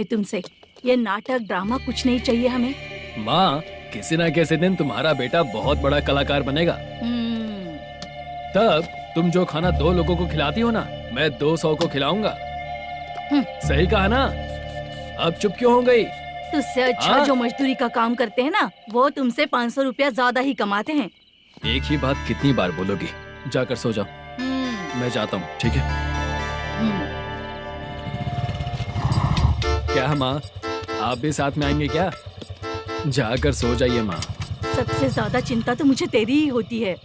है तुमसे? ये नाटक ड्रामा कुछ नहीं चाहिए हमें। माँ, किसी न किसी दिन तुम्हारा बेटा बहुत बड़ा कलाकार बनेगा। तब तुम जो खाना 2 लोगों को खिलाती हो ना, मैं 200 को खिलाऊंगा। सही कहा ना? अब चुप क्यों हो गई? तुझसे अच्छा जो मजदूरी का काम करते हैं ना, वो तुमसे 500 रुपया ज्यादा ही कमाते हैं। एक ही बात कितनी बार बोलोगी? जाकर सो जाओ। मैं जाता हूँ, ठीक है? क्या माँ, आप भी साथ में आएंगे क्या? जाकर सो जाइए माँ। सबसे ज्यादा चिंता तो मुझे तेरी ही होती है।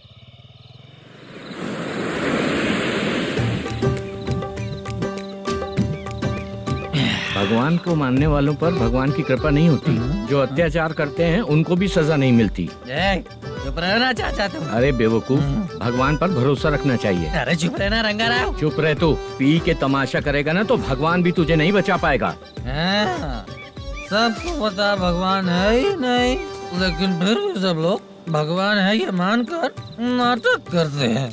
भगवान को मानने वालों पर भगवान की कृपा नहीं होती। जो अत्याचार करते हैं उनको भी सजा नहीं मिलती। चुप रहना चाचा तुम। अरे बेवकूफ, भगवान पर भरोसा रखना चाहिए। अरे चुप रहना रंगा राव। चुप रह तू। पी के तमाशा करेगा ना तो भगवान भी तुझे नहीं बचा पाएगा। सबको पता भगवान है ही नहीं, लेकिन फिर भी सब लोग भगवान है ये मानकर नाटक करते हैं।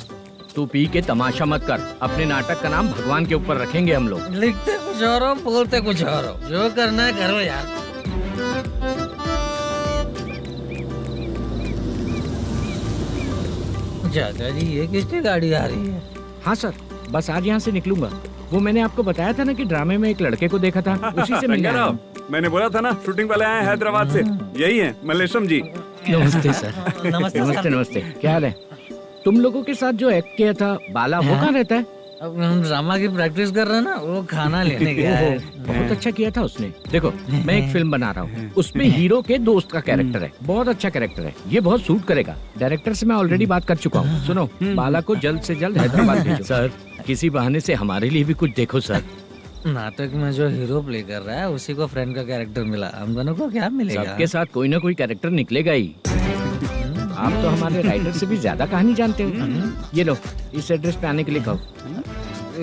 तू पी के तमाशा मत कर। अपने नाटक का नाम भगवान के ऊपर रखेंगे हम लोग। लिखते कुछ और हो, बोलते कुछ और हो, जो करना है करो यार। चाचा जी, ये किसकी गाड़ी आ रही है? हाँ सर, बस आज यहाँ से निकलूंगा। वो मैंने आपको बताया था ना कि ड्रामे में एक लड़के को देखा था, उसी से मिलने आया हूँ। मैंने बोला था ना, शूटिंग वाले आए हैं हैदराबाद से। यही है मल्लेशम जी। नमस्ते सर। नमस्ते नमस्ते नमस्ते। क्या हाल है? तुम लोगों के साथ जो एक्ट किया था बाला, वो कहाँ रहता है? अब हम ड्रामा की प्रैक्टिस कर रहे हैं ना, वो खाना लेने गया है। बहुत अच्छा किया था उसने। देखो, मैं एक फिल्म बना रहा हूँ, उसमें हीरो के दोस्त का कैरेक्टर है। बहुत अच्छा कैरेक्टर है, ये बहुत सूट करेगा। डायरेक्टर से मैं ऑलरेडी बात कर चुका हूँ। सुनो, बाला को जल्द से जल्द हैदराबाद भेजो। सर, किसी बहाने से हमारे लिए भी कुछ देखो सर। नाटक में जो हीरो प्ले कर रहा है उसी को फ्रेंड का कैरेक्टर मिला, हम दोनों को क्या मिलेगा? सबके साथ कोई ना कोई कैरेक्टर निकलेगा ही। आप तो हमारे राइटर से भी ज्यादा कहानी जानते हो। ये लो, इस एड्रेस पे आने के लिए कहो।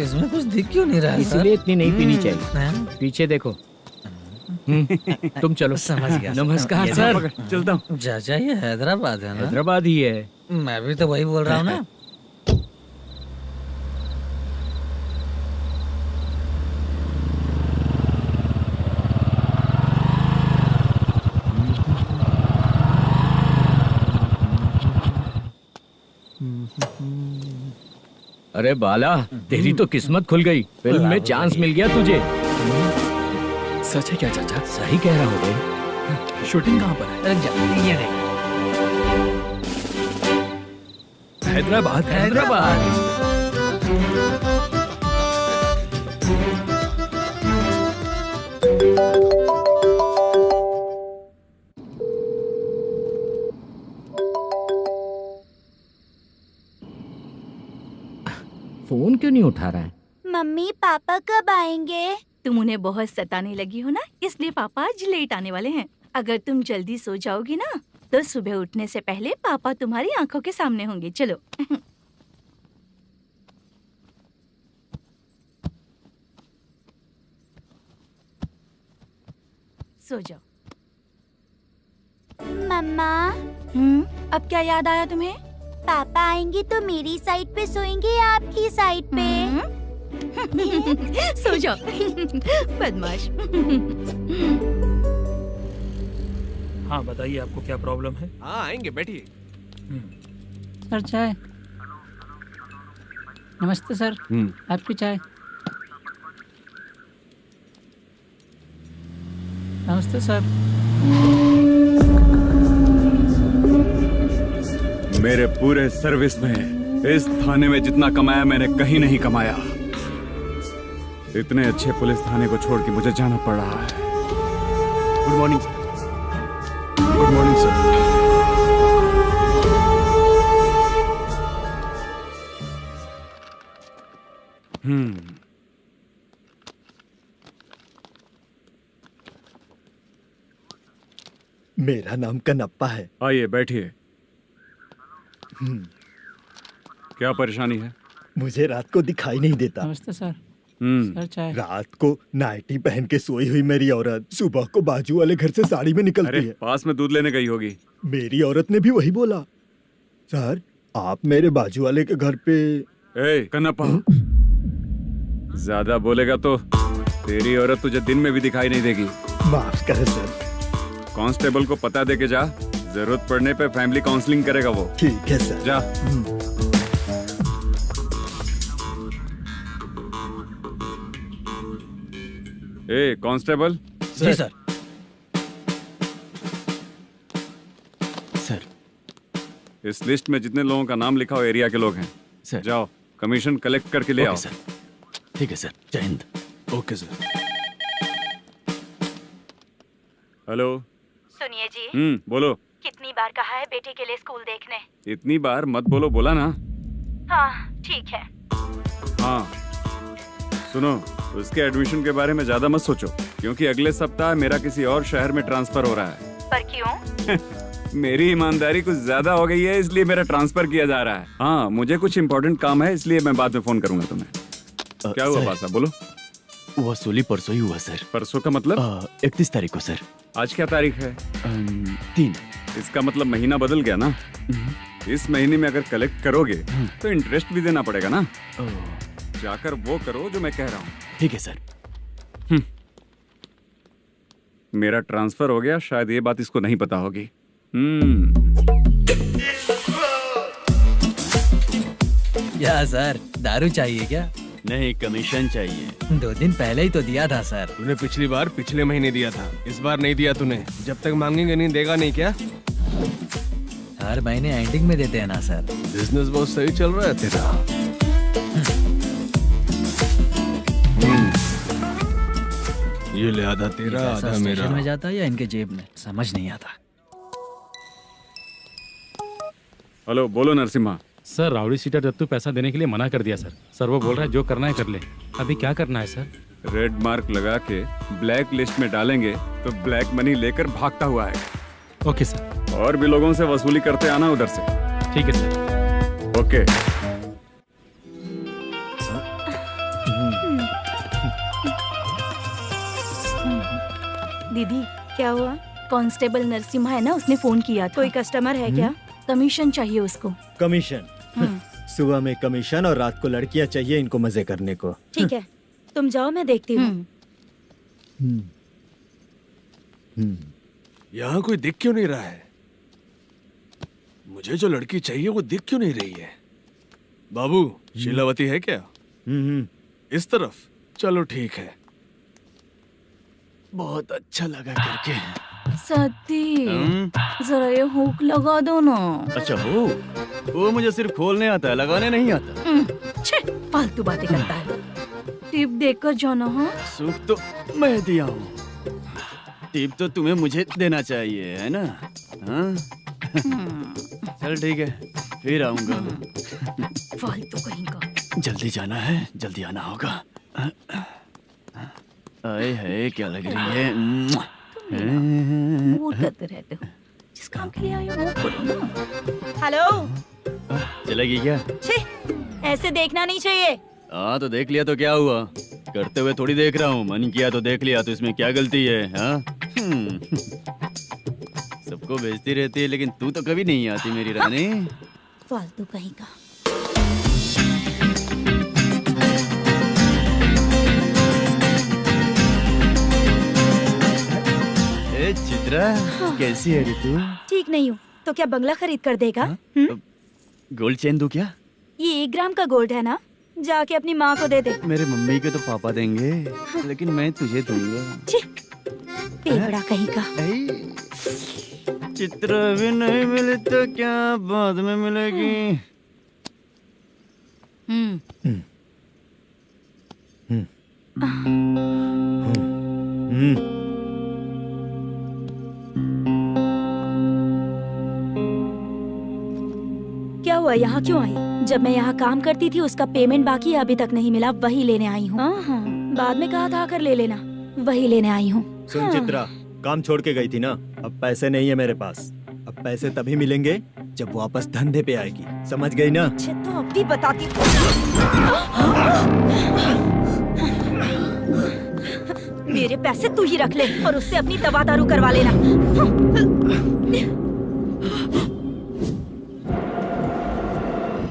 इसमें कुछ दिख क्यों नहीं रहा? इसलिए इतनी नहीं पीनी चाहिए। पीछे देखो। तुम चलो। समझ गया। नमस्कार सर। चलता हूँ। चाचा, ये हैदराबाद है ना? हैदराबाद ही है। मैं भी तो वही बोल रहा हूँ ना। अरे बाला, तेरी तो किस्मत खुल गई। फिल्म में चांस मिल गया तुझे। सच है क्या चाचा? सही कह रहा हो भाई। शूटिंग कहाँ पर है? ये देख। हैदराबाद। हैदराबाद। फोन क्यों नहीं उठा रहा है? मम्मी पापा कब आएंगे? तुम उन्हें बहुत सताने लगी हो ना, इसलिए पापा आज लेट आने वाले हैं। अगर तुम जल्दी सो जाओगी ना, तो सुबह उठने से पहले पापा तुम्हारी आंखों के सामने होंगे। चलो। सो जाओ। मम्मा, अब क्या याद आया तुम्हें? पापा आएंगे तो मेरी साइड पे सोएंगे या आपकी साइड पे? सो जाओ। बदमाश। हाँ बताइए, आपको क्या प्रॉब्लम है? हाँ आएंगे, बैठिए। सर चाय। नमस्ते सर, आपकी चाय। नमस्ते सर। मेरे पूरे सर्विस में इस थाने में जितना कमाया मैंने कहीं नहीं कमाया। इतने अच्छे पुलिस थाने को छोड़ के मुझे जाना पड़ रहा है। Good morning sir. Good morning sir. मेरा नाम कनप्पा है। आइए बैठिए। क्या परेशानी है? मुझे रात को दिखाई नहीं देता। नमस्ते सर। सर चाय। रात को नाइटी पहन के सोई हुई मेरी औरत सुबह को बाजू वाले घर से साड़ी में निकलती है। पास में दूध लेने गई होगी। मेरी औरत ने भी वही बोला। सर, आप मेरे बाजू वाले के घर पे। ए कन्नप्पा, ज्यादा बोलेगा तो तेरी औरत तुझे दिन में भी दिखाई नहीं देगी। माफ करें सर। कांस्टेबल को पता दे के जा, जरूरत पड़ने पे फैमिली काउंसलिंग करेगा वो। ठीक है सर। जा। ए कांस्टेबल। जी सर। सर। इस लिस्ट में जितने लोगों का नाम लिखा हो एरिया के लोग हैं, सर। जाओ कमीशन कलेक्ट करके ले आओ। सर। ठीक है सर, जय हिंद। Okay sir. हेलो। सुनिए जी, बोलो। कितनी बार कहा है बेटे के लिए स्कूल देखने? इतनी बार मत बोलो, बोला ना। हाँ ठीक है। हाँ सुनो, उसके एडमिशन के बारे में ज्यादा मत सोचो, क्योंकि अगले सप्ताह मेरा किसी और शहर में ट्रांसफर हो रहा है। पर क्यों? मेरी ईमानदारी कुछ ज्यादा हो गई है, इसलिए मेरा ट्रांसफर किया जा रहा है। हाँ मुझे कुछ इम्पोर्टेंट काम है, इसलिए मैं बाद में फोन करूंगा तुम्हें। क्या हुआ पासा, बोलो। वसूली परसों ही हुआ सर। परसों का मतलब? 31 तारीख को सर। आज क्या तारीख है? 3। इसका मतलब महीना बदल गया ना। इस महीने में अगर कलेक्ट करोगे तो इंटरेस्ट भी देना पड़ेगा ना। जाकर वो करो जो मैं कह रहा हूँ। ठीक है सर। मेरा ट्रांसफर हो गया, शायद ये बात इसको नहीं पता होगी। क्या सर, दारू चाहिए क्या? नहीं, कमीशन चाहिए। 2 दिन पहले ही तो दिया था सर। तूने पिछली बार पिछले महीने दिया था, इस बार नहीं दिया तूने। जब तक मांगेंगे नहीं देगा नहीं क्या? हर महीने एंडिंग में देते हैं ना सर। बिजनेस बहुत सही चल रहा है तेरा। ये ले आधा तेरा, आधा मेरा। में जाता है या इनके जेब में, समझ नहीं आता। हेलो, बोलो Narasimha. Sir, rowdy seater Dattu पैसा देने के लिए मना कर दिया सर। सर वो बोल रहा है जो करना है कर ले। अभी क्या करना है सर? रेड मार्क लगा के ब्लैक लिस्ट में डालेंगे तो ब्लैक मनी लेकर भागता हुआ है। Okay sir. और भी लोगों से वसूली करते आना उधर से। ठीक है सर। ओके। दीदी क्या हुआ? कांस्टेबल नरसिम्हा है ना, उसने फोन किया। कोई कस्टमर है क्या? कमीशन चाहिए उसको। कमीशन? सुबह में कमीशन और रात को लड़कियां चाहिए इनको मजे करने को। ठीक है, तुम जाओ, मैं देखती हूँ। यहाँ कोई दिख क्यों नहीं रहा है? मुझे जो लड़की चाहिए वो दिख क्यों नहीं रही है? बाबू, शीलावती है क्या? इस तरफ? चलो ठीक है। बहुत अच्छा लगा करके। सती, जरा ये हुक लगा दो ना। अच्छा वो मुझे सिर्फ खोलने आता है, लगाने नहीं आता। छे, फालतू बातें करता है। टिप देकर जाना। हाँ, सुख तो मैं दिया हूँ, टिप तो तुम्हें मुझे देना चाहिए, है ना? हाँ? चल ठीक है, फिर आऊंगा। फालतू कहीं का। जल्दी जाना है, जल्दी आना होगा। आए है, क्या लग रही है? वो करते रहते हो। जिस काम के लिए आए हो वो करो ना। हेलो, चलेगी क्या? छे, ऐसे देखना नहीं चाहिए। हाँ तो देख लिया तो क्या हुआ? करते हुए थोड़ी देख रहा हूँ, मन किया तो देख लिया, तो इसमें क्या गलती है? हाँ? सबको भेजती रहती है, लेकिन तू तो कभी नहीं आती मेरी रानी। फालतू कहीं का। ए चित्रा, कैसी है रे तू? ठीक नहीं हूँ तो क्या बंगला खरीद कर देगा? गोल्ड चेन दूं क्या? ये 1 ग्राम का गोल्ड है ना, जाके अपनी माँ को दे दे। मेरे मम्मी के तो पापा देंगे, लेकिन मैं तुझे दूंगा। पेवड़ा कहीं का। चित्रा भी नहीं मिली तो क्या बाद में मिलेगी? क्या हुआ, यहाँ क्यों आई? जब मैं यहाँ काम करती थी उसका पेमेंट बाकी है, अभी तक नहीं मिला, वही लेने आई हूँ। बाद में कहा था आकर ले लेना, वही लेने आई हूँ। सुन चित्रा, काम छोड़ के गई थी ना, अब पैसे नहीं है मेरे पास। अब पैसे तभी मिलेंगे जब वापस धंधे पे आएगी, समझ गई ना? अच्छा तो अब भी बताती। मेरे पैसे तू ही रख ले और उससे अपनी दवा दारू करवा लेना।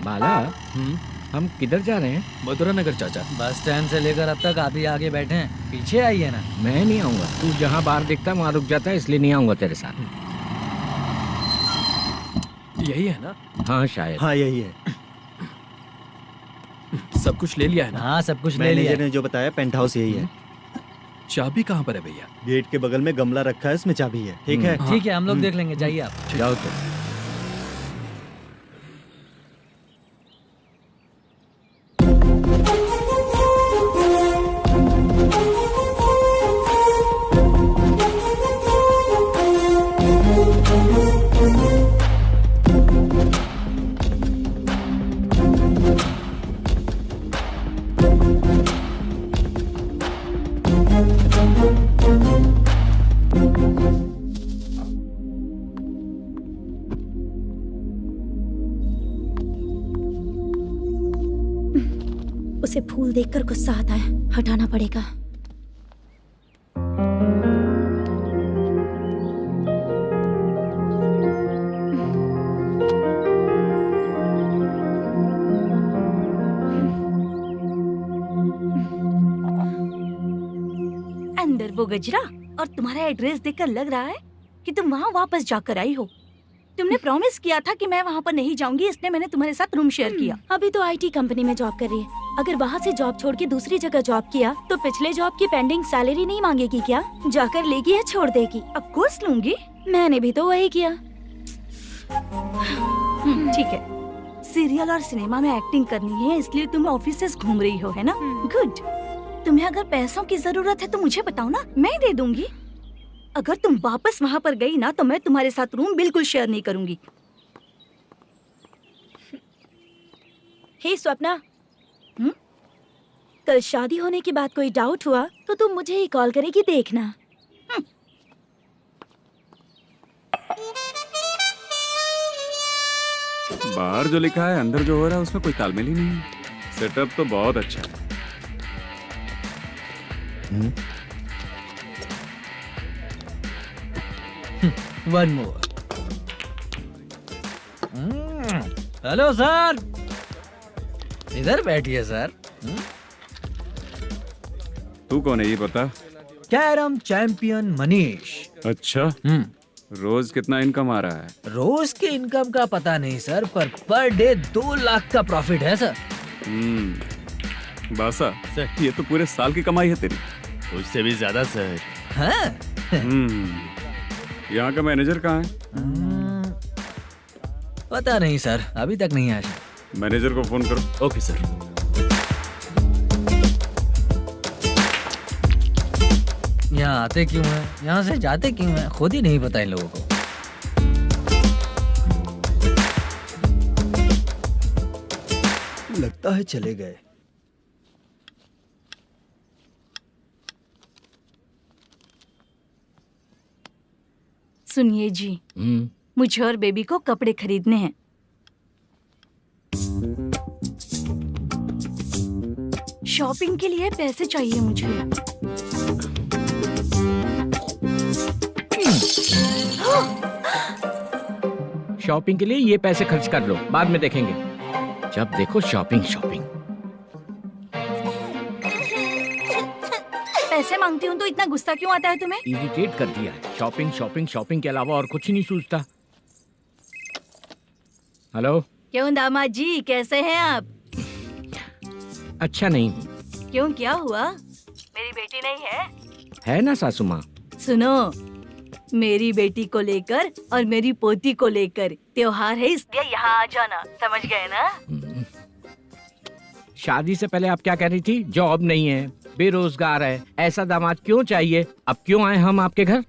बाला, हम किधर जा रहे हैं? मथुरा नगर चाचा। बस स्टैंड से लेकर अब तक आप ही आगे बैठे हैं, पीछे आइए ना। मैं नहीं आऊंगा, तू जहाँ बाहर दिखता वहाँ रुक जाता है, इसलिए नहीं आऊंगा तेरे साथ। यही है ना? हाँ शायद। हाँ यही है। सब कुछ ले लिया है ना? हाँ सब कुछ ले लिया। मैनेजर ने जो बताया पेंट हाउस यही है। चाबी कहाँ पर है भैया? गेट के बगल में गमला रखा है, इसमें चाबी है। ठीक है। ठीक है, हम लोग देख लेंगे, जाइए आप। जाओ तो। उसे फूल देखकर गुस्सा आता है, हटाना पड़ेगा। अंदर वो गजरा और तुम्हारा एड्रेस देखकर लग रहा है कि तुम वहाँ वापस जाकर आई हो। तुमने प्रॉमिस किया था कि मैं वहाँ पर नहीं जाऊंगी, इसलिए मैंने तुम्हारे साथ रूम शेयर किया। अभी तो आईटी कंपनी में जॉब कर रही है। अगर वहाँ से जॉब छोड़ के दूसरी जगह जॉब किया तो पिछले जॉब की पेंडिंग सैलरी नहीं मांगेगी क्या? जाकर लेगी या छोड़ देगी? ऑफ कोर्स लूंगी। मैंने भी तो वही किया। ठीक है, सीरियल और सिनेमा में एक्टिंग करनी है, इसलिए तुम ऑफिसेस घूम रही हो, है ना? गुड। तुम्हें अगर पैसों की जरूरत है तो मुझे बताओ ना, मैं दे दूंगी। अगर तुम वापस वहाँ पर गई ना तो मैं तुम्हारे साथ रूम बिल्कुल शेयर नहीं करूंगी। हे स्वप्ना, कल शादी होने की बात कोई डाउट हुआ तो तुम मुझे ही कॉल करेगी, देखना। बाहर जो लिखा है अंदर जो हो रहा है उसमें कोई तालमेल ही नहीं है। सेटअप तो बहुत अच्छा है। One more. हेलो सर, इधर बैठिए सर। तू कौन है ये बता? Carrom champion Manish. अच्छा, रोज कितना इनकम आ रहा है? रोज के इनकम का पता नहीं सर, पर डे 2 लाख का प्रॉफिट है सर। बासा, ये तो पूरे साल की कमाई है तेरी। उससे भी ज्यादा सर। हाँ? यहाँ का मैनेजर कहाँ है? पता नहीं सर, अभी तक नहीं आया। मैनेजर को फोन करो। Okay sir. यहाँ आते क्यों हैं, यहाँ से जाते क्यों हैं, खुद ही नहीं पता इन लोगों को। लगता है चले गए। सुनिए जी, मुझे और बेबी को कपड़े खरीदने हैं। शॉपिंग के लिए पैसे चाहिए मुझे। शॉपिंग के लिए ये पैसे खर्च कर लो, बाद में देखेंगे। जब देखो शॉपिंग शॉपिंग। पैसे मांगती हूँ तो इतना गुस्सा क्यों आता है तुम्हें? इरिटेट कर दिया है। शॉपिंग शॉपिंग शॉपिंग के अलावा और कुछ नहीं सूझता। हेलो। क्यों दामाद जी, कैसे हैं आप? अच्छा नहीं। क्यों, क्या हुआ? मेरी बेटी नहीं है? है ना सासू माँ। सुनो, मेरी बेटी को लेकर और मेरी पोती को लेकर त्योहार है, इसलिए यहाँ आ जाना, समझ गए ना? शादी से पहले आप क्या कह रही थी? जॉब नहीं है, बेरोजगार है, ऐसा दामाद क्यों चाहिए? अब क्यों आए हम आपके घर?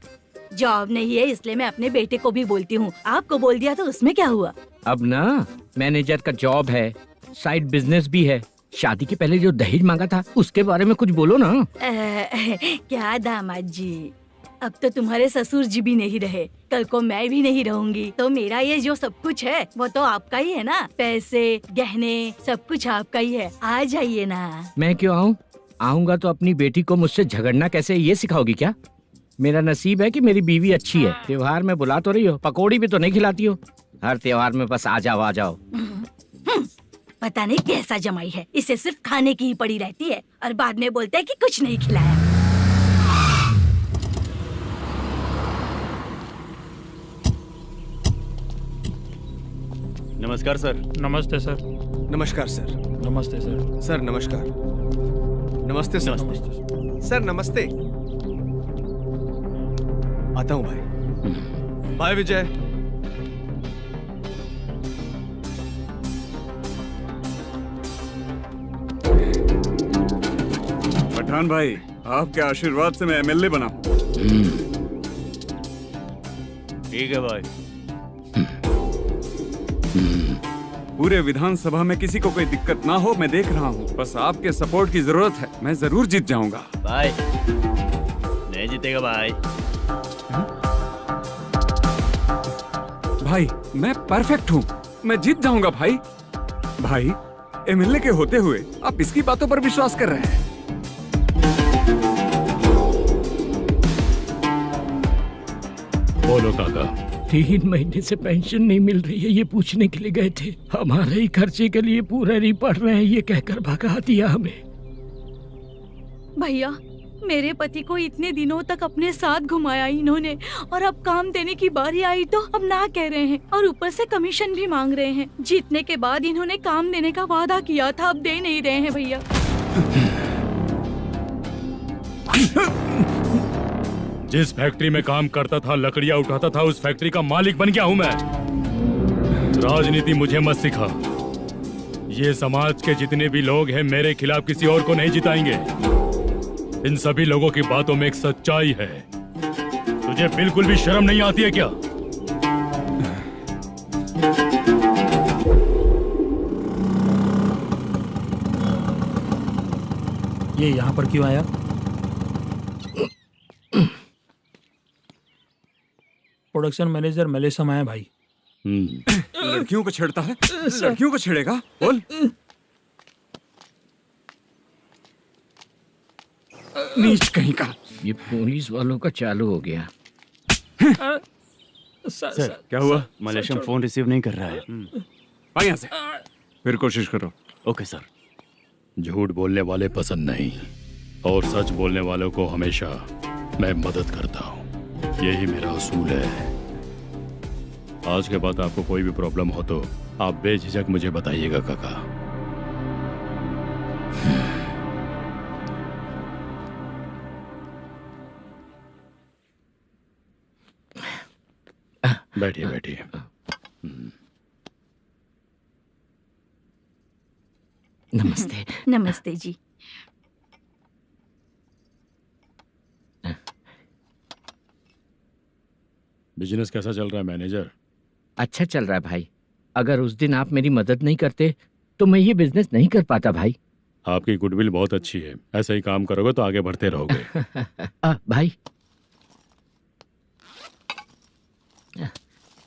जॉब नहीं है इसलिए मैं अपने बेटे को भी बोलती हूँ। आपको बोल दिया तो उसमें क्या हुआ? अब ना मैनेजर का जॉब है, साइड बिजनेस भी है। शादी के पहले जो दहेज मांगा था उसके बारे में कुछ बोलो ना। क्या दामाद जी, अब तो तुम्हारे ससुर जी भी नहीं रहे, कल को मैं भी नहीं रहूंगी, तो मेरा ये जो सब कुछ है वो तो आपका ही है ना। पैसे, गहने, सब कुछ आपका ही है। आ जाइए ना। मैं क्यों आऊँ? आऊंगा तो अपनी बेटी को मुझसे झगड़ना कैसे ये सिखाओगी क्या? मेरा नसीब है कि मेरी बीवी अच्छी है। त्योहार में बुला तो रही हो, पकौड़ी भी तो नहीं खिलाती हो। हर त्योहार में बस आ जाओ आ जाओ। पता नहीं कैसा जमाई है, इसे सिर्फ खाने की ही पड़ी रहती है और बाद में बोलते हैं कि कुछ नहीं खिलाया। नमस्कार सर। नमस्ते सर। नमस्कार सर। नमस्ते सर। सर नमस्कार। नमस्ते सर। सर नमस्ते। आता हूँ भाई। बाय विजय। पठान भाई, आपके आशीर्वाद से मैं एमएलए बना हूँ। ठीक है भाई। पूरे विधानसभा में किसी को कोई दिक्कत ना हो, मैं देख रहा हूँ। बस आपके सपोर्ट की जरूरत है, मैं जरूर जीत जाऊंगा। भाई नहीं जीतेगा भाई। भाई मैं परफेक्ट हूँ, मैं जीत जाऊंगा भाई। भाई एमएलए के होते हुए आप इसकी बातों पर विश्वास कर रहे हैं। बोलो काका। 3 महीने से पेंशन नहीं मिल रही है, ये पूछने के लिए गए थे। हमारे ही खर्चे के लिए पूरा नहीं पड़ रहे हैं, ये कहकर भगा दिया हमें। भैया, मेरे पति को इतने दिनों तक अपने साथ घुमाया इन्होंने, और अब काम देने की बारी आई तो अब ना कह रहे हैं और ऊपर से कमीशन भी मांग रहे हैं। जीतने के बाद इन्होंने काम देने का वादा किया था, अब दे नहीं रहे हैं भैया। जिस फैक्ट्री में काम करता था, लकड़ियां उठाता था, उस फैक्ट्री का मालिक बन गया हूं मैं। राजनीति मुझे मत सिखा। ये समाज के जितने भी लोग हैं मेरे खिलाफ किसी और को नहीं जिताएंगे। इन सभी लोगों की बातों में एक सच्चाई है। तुझे बिल्कुल भी शर्म नहीं आती है क्या? ये यहाँ पर क्यों आया? प्रोडक्शन मैनेजर मलेशम आया भाई। लड़कियों को छेड़ता है, लड़कियों को छेड़ेगा? बोल। नीच कहीं का। ये पुलिस वालों का चालू हो गया। सर क्या हुआ? मलेशियन फोन रिसीव नहीं कर रहा है। भाई यहाँ से फिर कोशिश करो। Okay sir. झूठ बोलने वाले पसंद नहीं, और सच बोलने वालों को हमेशा मैं मदद करता हूँ। यही मेरा असूल है। आज के बाद आपको कोई भी प्रॉब्लम हो तो आप बेझिझक मुझे बताइएगा काका। बैठिए बैठिए। नमस्ते। नमस्ते जी। बिजनेस कैसा चल रहा है मैनेजर? अच्छा चल रहा है भाई। अगर उस दिन आप मेरी मदद नहीं करते तो मैं ये बिजनेस नहीं कर पाता भाई। आपकी गुडविल बहुत अच्छी है, ऐसा ही काम करोगे तो आगे बढ़ते रहोगे। भाई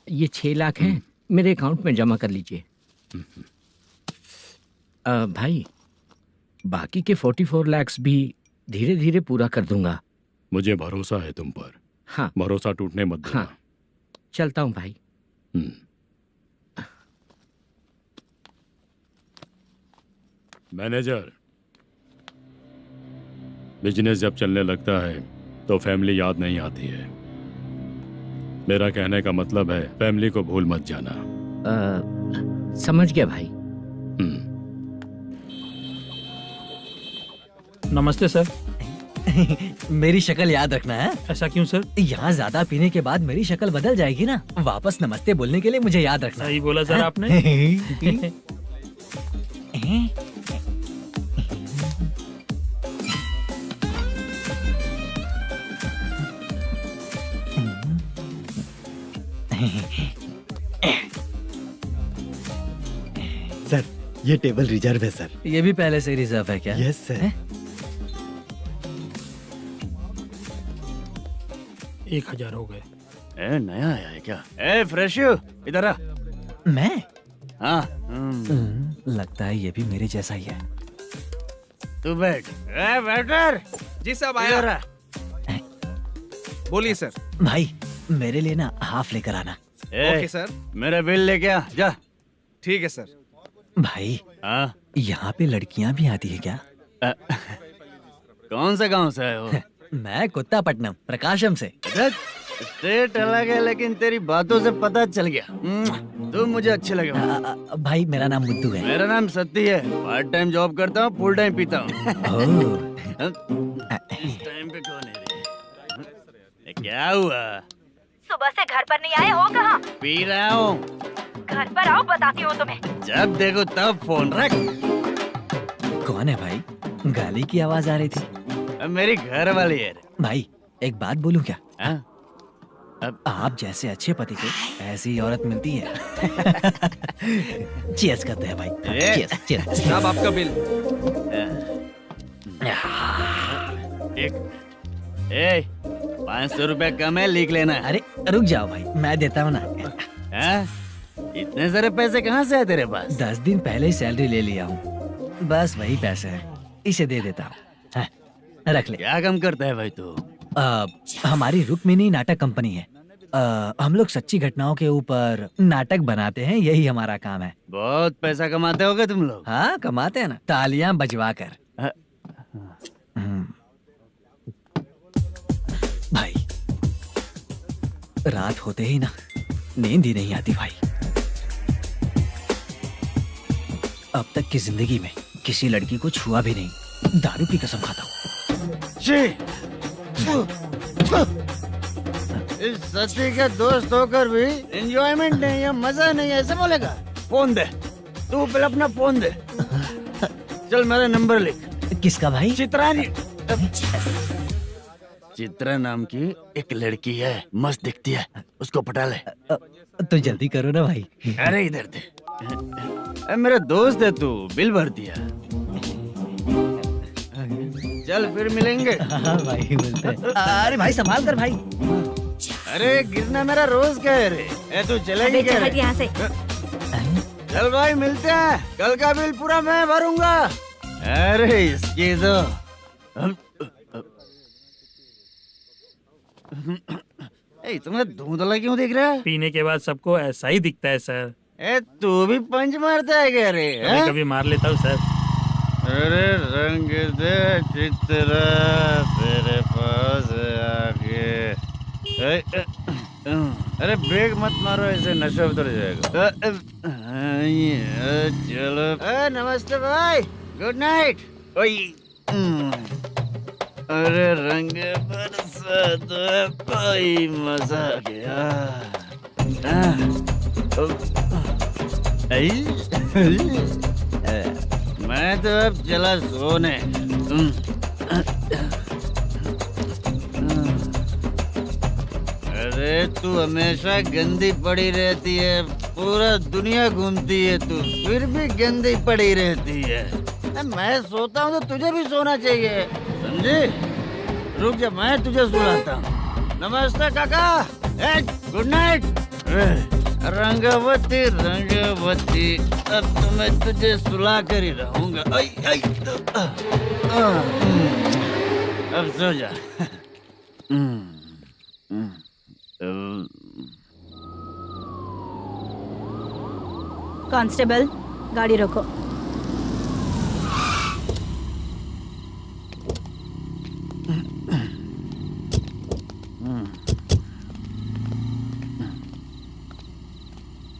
ये 6 लाख हैं, मेरे अकाउंट में जमा कर लीजिए। भाई बाकी के 44 लाख भी धीरे धीरे पूरा कर दूंगा। मुझे भरोसा है तुम पर। हाँ। भरोसा टूटने मत देना। हाँ। चलता हूँ भाई। मैनेजर, बिजनेस जब चलने लगता है तो फैमिली याद नहीं आती है। मेरा कहने का मतलब है फैमिली को भूल मत जाना। समझ गया भाई। नमस्ते सर। मेरी शक्ल याद रखना है। ऐसा क्यों सर? यहाँ ज्यादा पीने के बाद मेरी शक्ल बदल जाएगी ना। वापस नमस्ते बोलने के लिए मुझे याद रखना। सही बोला सर आपने। सर ये टेबल रिजर्व है सर। ये भी पहले से रिजर्व है क्या? Yes sir. 1000 हो गए। नया आया है क्या? फ्रेश इधर आ। मैं? हाँ। लगता है ये भी मेरे जैसा ही है। तू बैठ। वेटर। जी साहब आया। बोलिए सर। भाई मेरे लिए ना हाफ लेकर आना। Okay sir. मेरा बिल लेके आ जा। ठीक है सर। भाई हाँ, यहाँ पे लड़कियाँ भी आती है क्या? कौन सा गांव से आए हो? मैं कुत्तापट्टनम प्रकाशम से। स्टेट अलग है लेकिन तेरी बातों से पता चल गया तुम मुझे अच्छे लगे हो। भाई मेरा नाम मुद्दू है। मेरा नाम सत्ती है। पार्ट टाइम जॉब करता हूँ, फुल टाइम पीता हूँ। इस टाइम पे कौन है रे? क्या हुआ? सुबह से घर पर नहीं आए हो कहाँ? पी रहा हूँ। घर पर आओ, बताती हूँ तुम्हें। जब देखो तब फोन रख। कौन है भाई? गाली की आवाज आ रही थी। मेरी घर वाली है। भाई एक बात बोलूं क्या? अब आप जैसे अच्छे पति को ऐसी औरत मिलती है। चीयर्स करते हैं भाई। Cheers cheers. साहब आपका बिल। एक 500 रुपया कम है, लिख लेना। अरे रुक जाओ भाई, मैं देता हूँ ना। इतने सारे पैसे कहाँ से आए तेरे पास? 10 दिन पहले ही सैलरी ले लिया हूँ, बस वही पैसे है, इसे दे देता हूँ। रख ले। क्या काम करता है भाई तू? हमारी रुक्मिनी नाटक कंपनी है। हम लोग सच्ची घटनाओं के ऊपर नाटक बनाते हैं, यही हमारा काम है। बहुत पैसा कमाते होगे तुम लोग? हाँ कमाते हैं ना, तालियां बजवा कर। भाई रात होते ही ना नींद ही नहीं आती भाई। अब तक की जिंदगी में किसी लड़की को छुआ भी नहीं, दारू की कसम खाता हूँ। इस सच्ची के दोस्त होकर भी एंजॉयमेंट नहीं है, मजा नहीं है, ऐसे बोलेगा? फोन दे, तू पहले अपना फोन दे। चल मेरा नंबर लिख। किसका भाई? चित्रानी। चित्रा नाम की एक लड़की है, मस्त दिखती है, उसको पटा ले। तो जल्दी करो ना भाई। अरे इधर दे। मेरा दोस्त है तू, बिल भर दिया। चल फिर मिलेंगे। हाँ भाई मिलते हैं। अरे भाई संभाल कर भाई। अरे गिरना मेरा रोज का है रे। तू चलेगी क्या रे? यहाँ से। चल भाई मिलते हैं, कल का बिल पूरा मैं भरूंगा। अरे इसकी तो तुम्हें धुंधला क्यों दिख रहा है? पीने के बाद सबको ऐसा ही दिखता है सर। तू भी पंच मारता है क्या रे? कभी कभी मार लेता हूँ सर। अरे रंग दे चित्रा तेरे पास आके। अरे ब्रेक मत मारो, ऐसे नशा उतर जाएगा। चलो। नमस्ते भाई, गुड नाइट। अरे रंग बरसात भाई, मजा आ गया। मैं तो अब चला सोने। अरे तू हमेशा गंदी पड़ी रहती है, पूरा दुनिया घूमती है तू, फिर भी गंदी पड़ी रहती है। मैं सोता हूँ तो तुझे भी सोना चाहिए, समझे? रुक जा, मैं तुझे सुलाता हूँ। नमस्ते काका, गुड नाइट। रंगवती रंगवती, अब तो मैं तुझे सुला कर ही रहूंगा। अब सो जा। कांस्टेबल, गाड़ी रोको।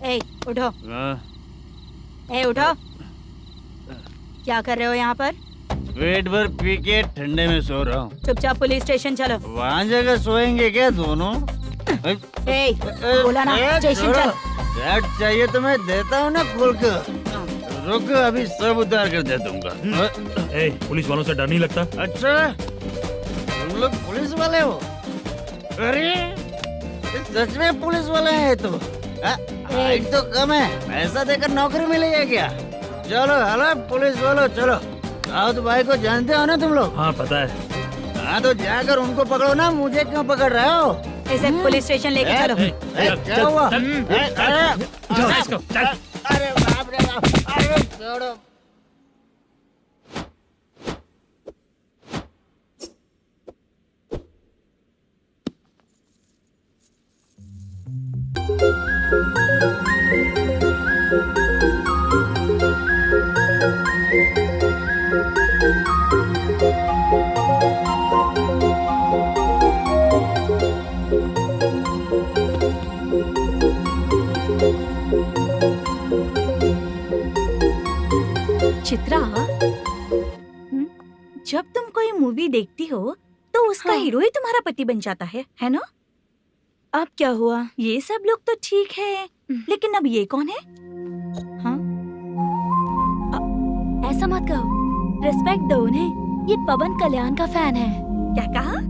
ए, उठो। ए, उठो। क्या कर रहे हो यहाँ पर? पेट भर पी के ठंडे में सो रहा हूँ। चुपचाप पुलिस स्टेशन चलो। वहाँ जगह सोएंगे क्या दोनों? ए, बोला ना स्टेशन चल। शर्ट चाहिए तो मैं देता हूँ ना खोल कर। रुक, अभी सब उतार कर दे दूंगा। ए, पुलिस वालों से डर नहीं लगता? अच्छा, तुम लोग पुलिस वाले हो? अरे सच में पुलिस वाले हैं तो? हाइट तो कम है, पैसा देकर नौकरी मिलेगी क्या? चलो हेलो पुलिस वालों, चलो। राउत भाई को जानते हो ना तुम लोग? हाँ पता है। हाँ तो जाकर उनको पकड़ो ना, मुझे क्यों पकड़ रहे हो? इसे पुलिस स्टेशन लेके चलो। क्या हुआ? चल। अरे बाप रे बाप, अरे छोड़ो। चित्रा, जब तुम कोई मूवी देखती हो तो उसका हीरो ही तुम्हारा पति बन जाता है ना? अब क्या हुआ? ये सब लोग तो ठीक है, लेकिन अब ये कौन है? हाँ? ऐसा मत कहो, रिस्पेक्ट दो उन्हें। ये पवन कल्याण का फैन है। क्या कहा?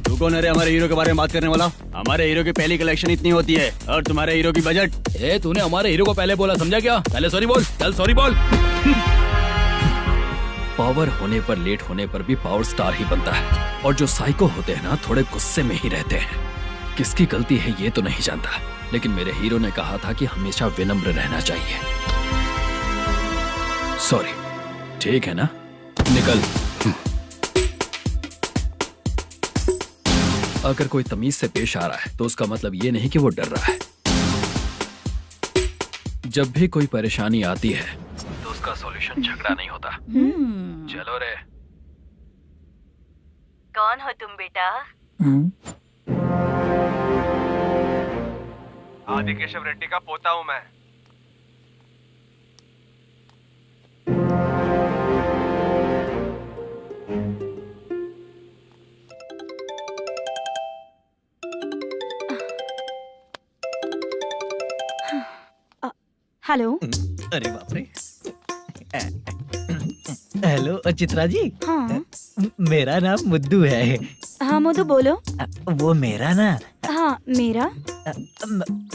तू कौन है रे हमारे हीरो के बारे में बात करने वाला? हमारे हीरो की पहली कलेक्शन इतनी होती है और तुम्हारे हीरो की बजट। तूने हमारे हीरो को पहले बोला, समझा क्या? पहले सॉरी बोल, चल सॉरी बोल। पावर होने पर, लेट होने पर भी पावर स्टार ही बनता है। और जो साइको होते हैं ना, थोड़े गुस्से में ही रहते हैं। किसकी गलती है ये तो नहीं जानता, लेकिन मेरे हीरो ने कहा था कि हमेशा विनम्र रहना चाहिए। सॉरी, ठीक है ना? निकल। अगर कोई तमीज से पेश आ रहा है तो उसका मतलब ये नहीं कि वो डर रहा है। जब भी कोई परेशानी आती है तो उसका सॉल्यूशन झगड़ा नहीं होता। चलो रे। कौन हो तुम बेटा? आदि केशव रेड्डी का पोता हूँ मैं। हेलो। अरे बाप रे। हेलो चित्रा जी। हाँ मेरा नाम मुद्दू है। हाँ मधु बोलो। वो मेरा ना, हाँ मेरा।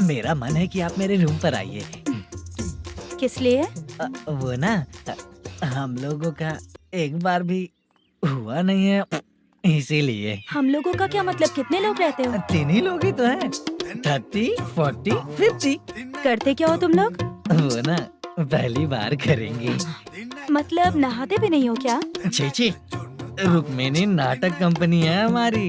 मेरा मन है कि आप मेरे रूम पर आइए। किस लिए? वो ना, हम लोगों का एक बार भी हुआ नहीं है, इसीलिए। हम लोगों का क्या मतलब? कितने लोग रहते हो? 3 ही लोग ही तो हैं। 30, 40, 50। करते क्या हो तुम लोग? वो ना पहली बार करेंगे। मतलब नहाते भी नहीं हो क्या? छी, रुक्मिणी नाटक कंपनी है हमारी।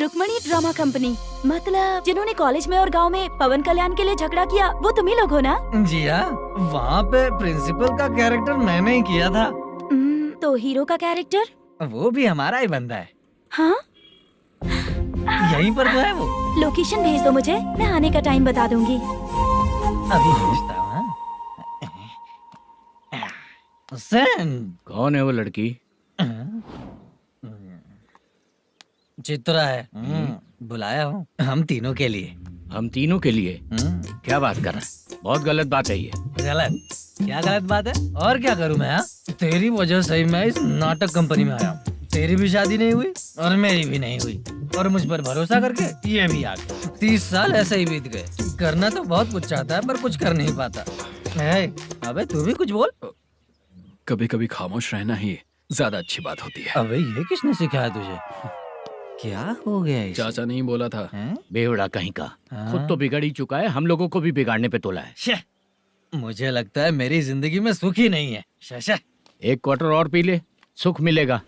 Rukmini drama company? मतलब जिन्होंने कॉलेज में और गांव में पवन कल्याण के लिए झगड़ा किया, वो तुम ही लोग हो ना? जी हाँ, वहाँ पे प्रिंसिपल का कैरेक्टर मैंने ही किया था। तो हीरो का कैरेक्टर? वो भी हमारा ही बंदा है। हाँ? यहीं पर तो है वो। लोकेशन भेज दो मुझे, मैं आने का टाइम बता दूंगी। अभी भेजता हूँ। कौन है वो लड़की? चित्रा है। बुलाया हूँ हम तीनों के लिए। हम तीनों के लिए? क्या बात कर रहा है? बहुत गलत बात है ये। गलत? क्या गलत बात है? और क्या करूँ मैं? तेरी वजह से ही मैं इस नाटक कंपनी में आया हूँ। तेरी भी शादी नहीं हुई और मेरी भी नहीं हुई, और मुझ पर भरोसा करके ये भी आ गया। 30 साल ऐसे ही बीत गए। करना तो बहुत कुछ चाहता है पर कुछ कर नहीं पाता। अबे तू भी कुछ बोल। कभी कभी खामोश रहना ही ज्यादा अच्छी बात होती है। अबे ये किसने सिखाया तुझे? क्या हो गया इसे? चाचा नहीं बोला था। बेवड़ा कहीं का। खुद तो बिगड़ ही चुका है, हम लोगों को भी बिगाड़ने पे तोला है। मुझे लगता है मेरी जिंदगी में सुख ही नहीं है। शशा, 1 क्वार्टर और पी ले, सुख मिलेगा।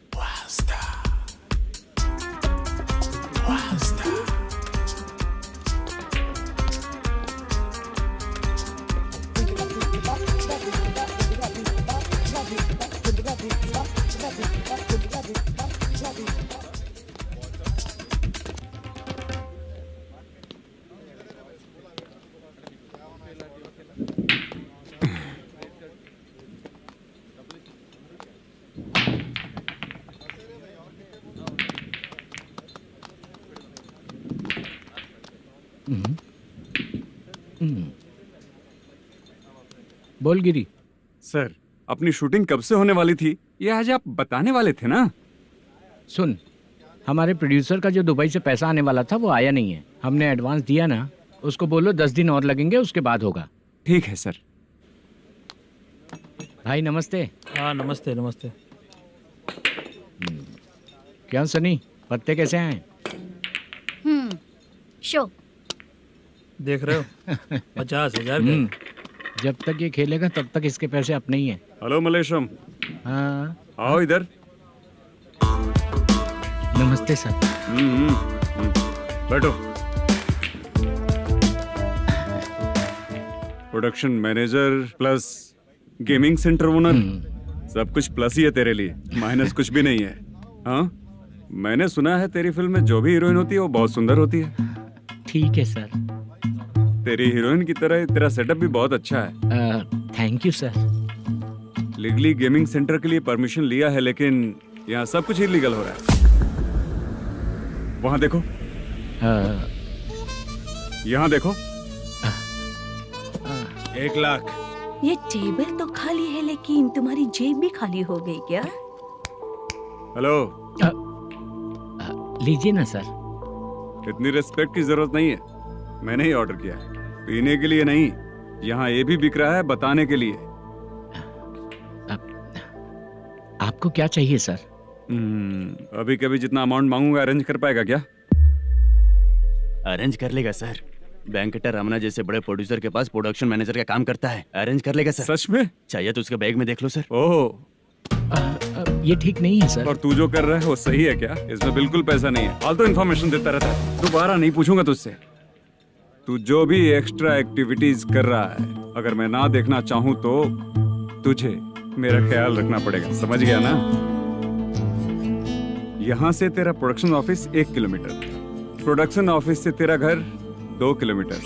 बोल गिरी। सर, अपनी शूटिंग कब से होने वाली थी ये आज आप बताने वाले थे ना? सुन, हमारे प्रोड्यूसर का जो दुबई से पैसा आने वाला था वो आया नहीं है। हमने एडवांस दिया ना, उसको बोलो 10 दिन और लगेंगे, उसके बाद होगा। ठीक है सर। भाई नमस्ते। हाँ नमस्ते नमस्ते। क्या सनी, पत्ते कैसे हैं? शो देख रहे हो 50,000 का। जब तक ये खेलेगा तब तक इसके पैसे अपने ही हैं। हेलो मलेशम। हाँ आओ इधर। नमस्ते सर। बैठो। Production manager plus gaming centre owner, सब कुछ प्लस ही है तेरे लिए, माइनस कुछ भी नहीं है। हाँ, मैंने सुना है तेरी फिल्म में जो भी हीरोइन होती है वो बहुत सुंदर होती है। ठीक है सर। तेरी हीरोइन की तरह तेरा सेटअप भी बहुत अच्छा है। Thank you sir. Legally gaming centre के लिए परमिशन लिया है, लेकिन यहाँ सब कुछ इलीगल हो रहा है। वहाँ देखो, यहाँ देखो। 1 लाख। ये टेबल तो खाली है लेकिन तुम्हारी जेब भी खाली हो गई क्या? हेलो, लीजिए ना सर। इतनी रिस्पेक्ट की जरूरत नहीं है, मैंने ही ऑर्डर किया है, पीने के लिए नहीं। यहाँ ये भी बिक रहा है बताने के लिए। आपको क्या चाहिए सर? अभी कभी जितना अमाउंट मांगूंगा अरेंज कर पाएगा क्या? अरेंज कर लेगा सर। वेंकटर रमना जैसे बड़े प्रोड्यूसर के पास प्रोडक्शन मैनेजर का काम करता है, अरेंज कर लेगा सर। सच में? चाहिए तो उसके बैग में देख लो सर। ओह, ये ठीक नहीं है सर। और तू जो कर रहा है वो सही है क्या? इसमें बिल्कुल पैसा नहीं है, फालतू इन्फॉर्मेशन देता रहता है। दोबारा नहीं पूछूंगा तुझसे। तू जो भी एक्स्ट्रा एक्टिविटीज कर रहा है, अगर मैं ना देखना चाहूँ तो तुझे मेरा ख्याल रखना पड़ेगा, समझ गया ना? यहाँ से तेरा production office 1 kilometre, production office से तेरा घर 2 किलोमीटर,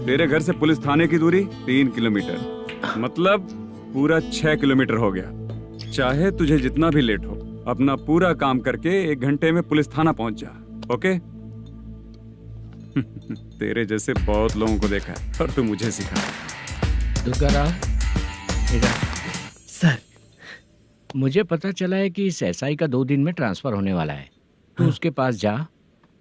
तेरे घर से पुलिस थाने की दूरी 3 किलोमीटर, मतलब पूरा 6 किलोमीटर हो गया। चाहे तुझे जितना भी लेट हो, अपना पूरा काम करके 1 घंटे में पुलिस थाना पहुंच जा, ओके? तेरे जैसे बहुत लोगों को देखा है और तू मुझे सिखा। सर, मुझे पता चला है कि इस एसआई का 2 दिन में ट्रांसफर होने वाला है। तो उसके पास जा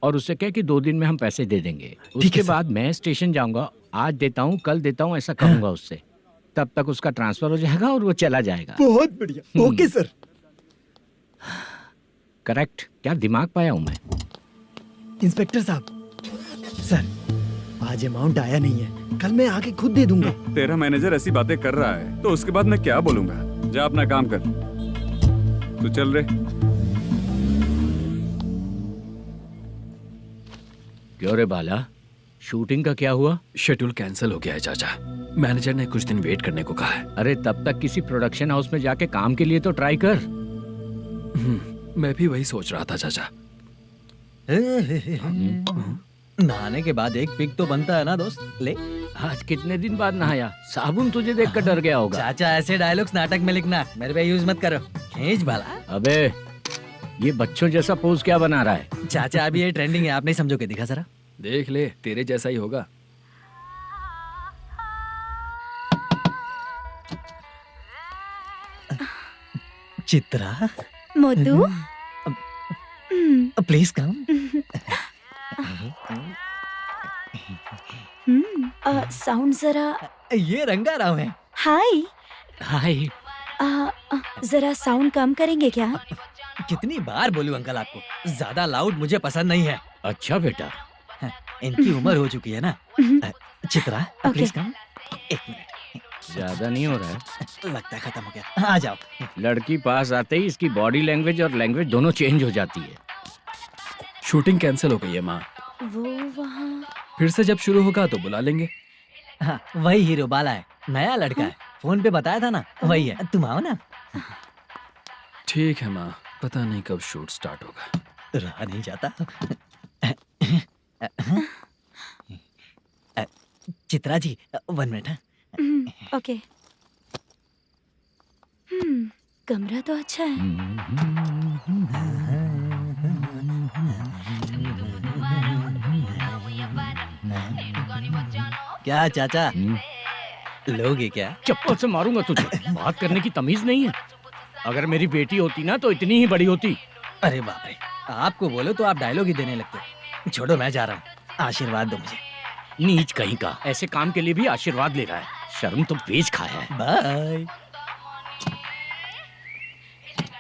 और उससे कह कि 2 दिन में हम पैसे दे देंगे। उसके बाद मैं स्टेशन जाऊंगा, आज देता हूँ कल देता हूँ ऐसा कहूंगा उससे। तब तक उसका ट्रांसफर हो जाएगा और वो चला जाएगा। बहुत बढ़िया, ओके सर। करेक्ट। क्या दिमाग पाया हूँ मैं। इंस्पेक्टर साहब, सर आज अमाउंट आया नहीं है, कल मैं आके खुद दे दूंगा। तेरा मैनेजर ऐसी बातें कर रहा है तो उसके बाद मैं क्या बोलूंगा? जा अपना काम कर, तू चल रे। क्यों रे बाला, शूटिंग का क्या हुआ? शेड्यूल कैंसिल हो गया है चाचा, मैनेजर ने कुछ दिन वेट करने को कहा है। अरे तब तक किसी प्रोडक्शन हाउस में जाके काम के लिए तो ट्राई कर। मैं भी वही सोच रहा था चाचा। नहाने के बाद एक पिक तो बनता है ना दोस्त। ले, आज कितने दिन बाद नहाया? साबुन तुझे देखकर डर गया होगा। चाचा ऐसे डायलॉग्स नाटक में लिखना, मेरे पे यूज मत करो। खींच बाला। अबे ये बच्चों जैसा पोज क्या बना रहा है? चाचा अभी ये ट्रेंडिंग है, आप नहीं समझोगे, दिखा जरा। देख ले, तेरे जैसा ही होगा। चित्रा, मोटू, प्लीज कम। साउंड जरा। ये रंगा राव है। हाय। हाय। जरा साउंड कम करेंगे क्या? कितनी बार बोलूं अंकल आपको, ज्यादा लाउड मुझे पसंद नहीं है। अच्छा बेटा, इनकी उम्र हो चुकी है ना। Chitra, please come. 1 मिनट। ज्यादा नहीं हो रहा है? लगता है खत्म हो गया। आ जाओ। लड़की पास आते ही इसकी बॉडी लैंग्वेज और लैंग्वेज दोनों चेंज हो जाती है। शूटिंग कैंसिल हो गई है माँ। वो वहाँ। फिर से जब शुरू होगा तो बुला लेंगे। हाँ, वही हीरो बाला है, नया लड़का है। फोन पे बताया था ना, वही है। तुम आओ ना। ठीक है माँ, पता नहीं कब शूट स्टार्ट होगा। रहा नहीं जाता। चित्रा जी 1 मिनट। ओके। कमरा तो अच्छा है। क्या चाचा, लोगे क्या? चप्पल से मारूंगा तुझे। बात करने की तमीज नहीं है। अगर मेरी बेटी होती ना तो इतनी ही बड़ी होती। अरे बाप रे, आपको बोलो तो आप डायलॉग ही देने लगते। छोड़ो, मैं जा रहा हूँ, आशीर्वाद दो मुझे। नीच कहीं का, ऐसे काम के लिए भी आशीर्वाद ले रहा है। शर्म तो बेच खाया है। बाय।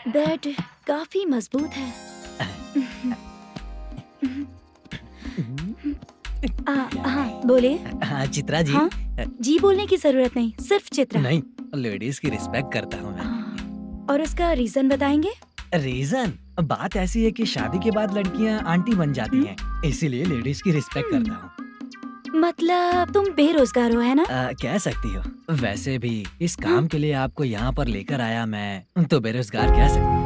बेड काफी मजबूत है। हाँ बोले। हाँ चित्रा जी। हाँ? जी बोलने की जरूरत नहीं, सिर्फ चित्रा। नहीं, लेडीज की रिस्पेक्ट करता हूँ मैं। और उसका रीजन बताएंगे? रीजन? बात ऐसी है कि शादी के बाद लड़कियाँ आंटी बन जाती हैं, इसीलिए लेडीज की रिस्पेक्ट करता हूँ। मतलब तुम बेरोजगार हो, है ना? कह सकती हो। वैसे भी इस काम के लिए आपको यहाँ पर लेकर आया मैं, तो बेरोजगार कह सकती हूँ।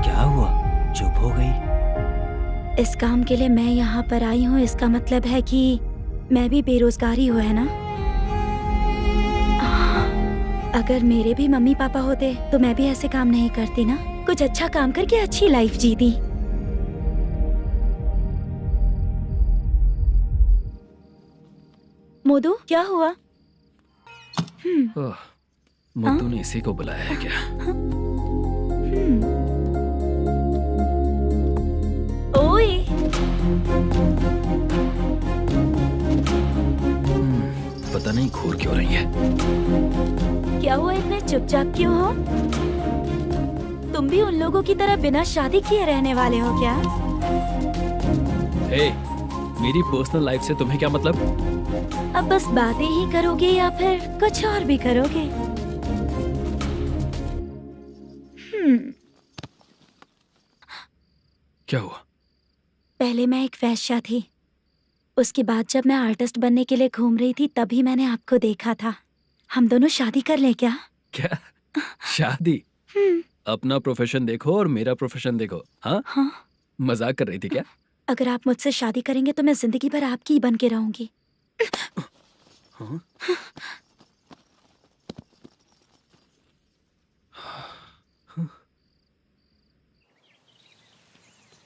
क्या हुआ, चुप हो गई? इस काम के लिए मैं यहाँ पर आई हूँ, इसका मतलब है कि मैं भी बेरोजगार ही हूँ, है ना? अगर मेरे भी मम्मी पापा होते तो मैं भी ऐसे काम नहीं करती ना। कुछ अच्छा काम करके अच्छी लाइफ जीती। मोदू, क्या हुआ? ओह, मुद्दू ने इसी को बुलाया है क्या? ओए, पता नहीं घूर क्यों रही है। क्या हुआ, इतने चुपचाप क्यों हो? तुम भी उन लोगों की तरह बिना शादी किए रहने वाले हो क्या? हे, मेरी पर्सनल लाइफ से तुम्हें क्या मतलब? अब बस बातें ही करोगे या फिर कुछ और भी करोगे? क्या हुआ? पहले मैं एक वेश्या थी। उसके बाद जब मैं आर्टिस्ट बनने के लिए घूम रही थी तभी मैंने आपको देखा था। हम दोनों शादी कर ले क्या? क्या शादी? अपना प्रोफेशन देखो और मेरा प्रोफेशन देखो। हाँ? हाँ। मजाक कर रही थी क्या? अगर आप मुझसे शादी करेंगे तो मैं जिंदगी भर आपकी ही बन के रहूंगी। हाँ?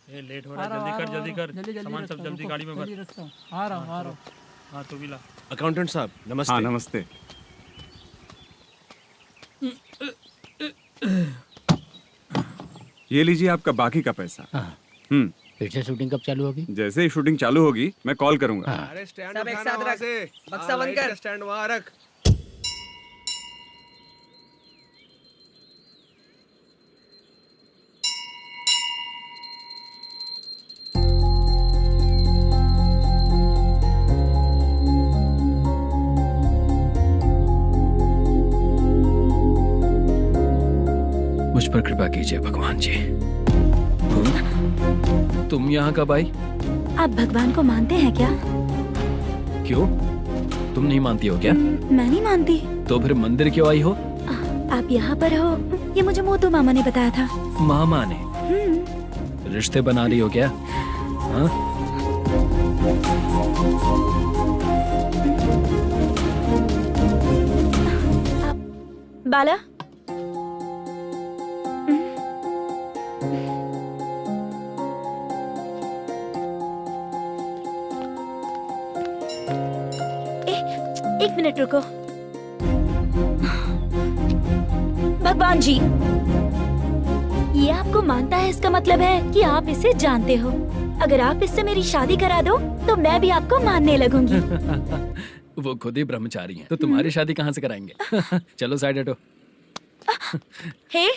ये लेट हो रहा है, जल्दी कर सामान सब जल्दी गाड़ी में भर। आ रहा हूँ। हाँ तो भी ला। अकाउंटेंट साहब नमस्ते। हाँ नमस्ते। ये लीजिए आपका बाकी का पैसा। फिर से शूटिंग कब चालू होगी? जैसे ही शूटिंग चालू होगी मैं कॉल करूंगा। अरे स्टैंड सब एक साथ रख, बक्सा बंद कर, स्टैंड वहाँ रख। मुझ पर कृपा कीजिए भगवान जी। तुम यहाँ कब आई? आप भगवान को मानते हैं क्या? क्यों? तुम नहीं मानती हो क्या? मैं नहीं मानती। तो फिर मंदिर क्यों आई हो? आप यहाँ पर हो ये मुझे मोदू मामा ने बताया था। मामा ने? रिश्ते बना रही हो क्या? हाँ? बाला, एक मिनट रुको। भगवान जी, ये आपको मानता है, इसका मतलब है कि आप इसे जानते हो। अगर आप इससे मेरी शादी करा दो तो मैं भी आपको मानने लगूंगी। वो खुद ही ब्रह्मचारी हैं, तो तुम्हारी शादी कहाँ से कराएंगे? चलो साइड हटो। हे,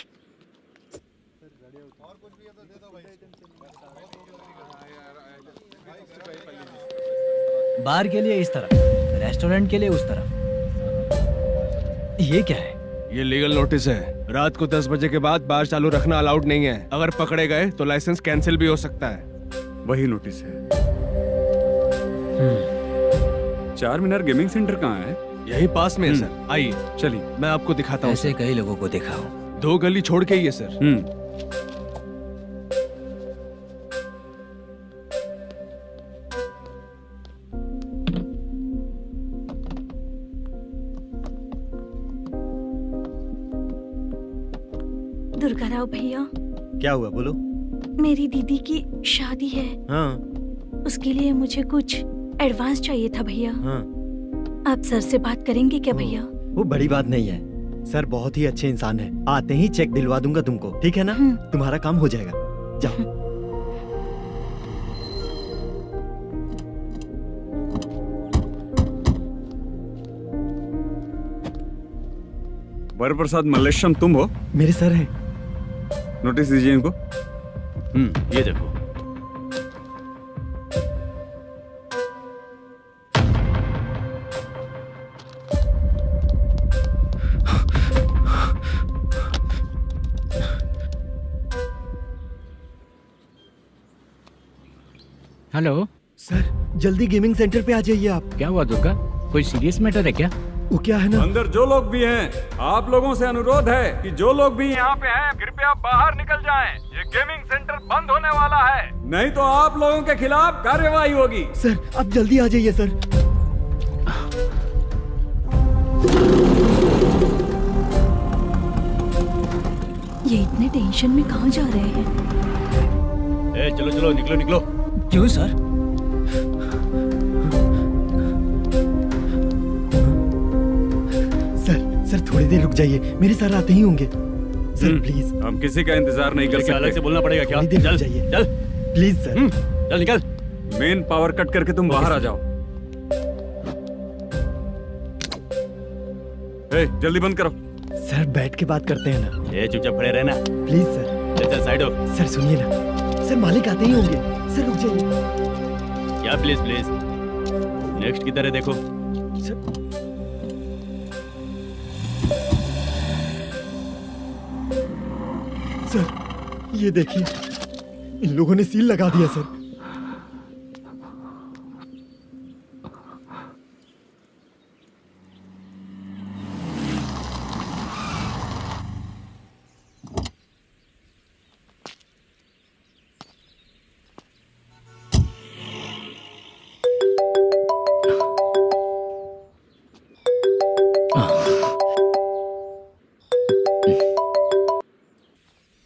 बार के लिए इस तरफ, रेस्टोरेंट के लिए उस तरफ। ये क्या है? ये लीगल नोटिस है। रात को 10 बजे के बाद बार चालू रखना अलाउड नहीं है। अगर पकड़े गए तो लाइसेंस कैंसिल भी हो सकता है। वही नोटिस है। चार मीनार गेमिंग सेंटर कहाँ है? यही पास में है सर, आइए चलिए मैं आपको दिखाता हूँ। ऐसे कई लोगों को देखा हूँ। 2 गली छोड़ के ही है सर। दुर्गा राव भैया, क्या हुआ, बोलो। मेरी दीदी की शादी है। हाँ उसके लिए मुझे कुछ एडवांस चाहिए था भैया। हाँ। आप सर से बात करेंगे क्या भैया? वो बड़ी बात नहीं है, सर बहुत ही अच्छे इंसान है। आते ही चेक दिलवा दूंगा तुमको, ठीक है ना? तुम्हारा काम हो जाएगा, जाओ। वरप्रसाद मल्लेश्वरम तुम हो? मेरे सर हैं। नोटिस दीजिए इनको। ये देखो। हेलो सर जल्दी गेमिंग सेंटर पे आ जाइए आप। क्या हुआ दुर्गा, कोई सीरियस मैटर है क्या? वो क्या है ना, अंदर जो लोग भी हैं, आप लोगों से अनुरोध है कि जो लोग भी यहाँ पे हैं कृपया बाहर निकल जाएं। ये गेमिंग सेंटर बंद होने वाला है, नहीं तो आप लोगों के खिलाफ कार्यवाही होगी। सर आप जल्दी आ जाइए सर। ये इतने टेंशन में कहाँ जा रहे हैं? ए, चलो चलो निकलो निकलो। क्यों सर? सर थोड़ी देर रुक जाइए, मेरे सर आते ही होंगे। Sir please. हम किसी का इंतजार नहीं कर क्या अलग से सकते। बोलना पड़ेगा क्या? थोड़ी देर चल रुक जाइए। चल प्लीज सर। चल निकल। मेन पावर कट करके तुम बाहर आ जाओ। ए, जल्दी बंद करो। सर बैठ के बात करते हैं ना। ए चुपचाप खड़े रहना। Please sir. चल चल साइड हो। सर सुनिए ना, सर मालिक आते ही होंगे। सर रुक जाइए। क्या प्लीज प्लीज? नेक्स्ट की तरह देखो। सर ये देखिए, इन लोगों ने सील लगा दिया सर।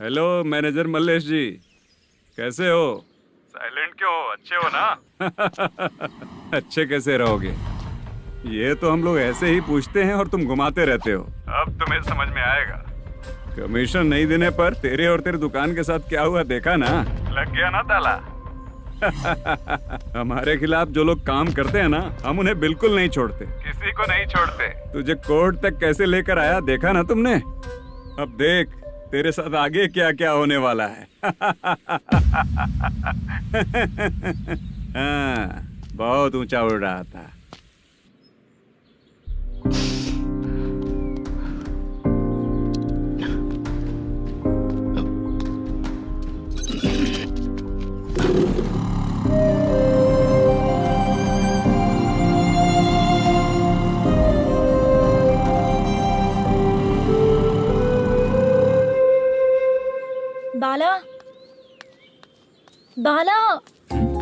हेलो मैनेजर मल्लेश जी, कैसे हो? साइलेंट क्यों हो? अच्छे हो ना? अच्छे कैसे रहोगे? ये तो हम लोग ऐसे ही पूछते हैं और तुम घुमाते रहते हो। अब तुम्हें समझ में आएगा। कमीशन नहीं देने पर तेरे और तेरी दुकान के साथ क्या हुआ देखा ना? लग गया ना ताला। हमारे खिलाफ जो लोग काम करते हैं ना, हम उन्हें बिल्कुल नहीं छोड़ते, किसी को नहीं छोड़ते। तुझे कोर्ट तक कैसे लेकर आया देखा ना तुमने? अब देख तेरे साथ आगे क्या क्या होने वाला है। हाँ, बहुत ऊंचा उड़ रहा था। बाला, बाला,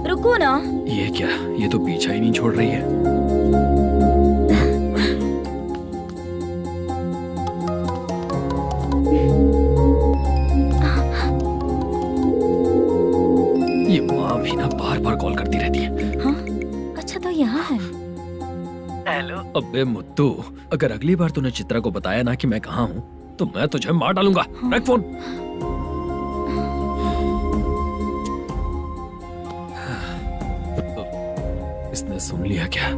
रुको ना। ये क्या, ये तो पीछा ही नहीं छोड़ रही है। ये माँ भी ना बार बार कॉल करती रहती है। हाँ? अच्छा तो यहाँ है। हेलो। अबे मुत्तू, अगर अगली बार तूने चित्रा को बताया ना कि मैं कहाँ हूँ तो मैं तुझे मार डालूंगा। रख फोन। इसने सुन लिया क्या?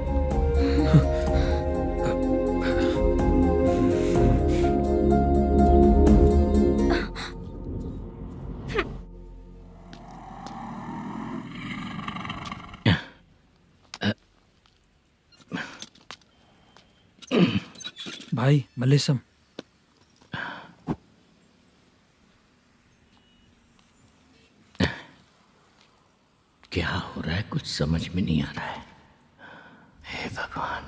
भाई मल्लेशम, क्या हो रहा है कुछ समझ में नहीं आ रहा है। हे भगवान।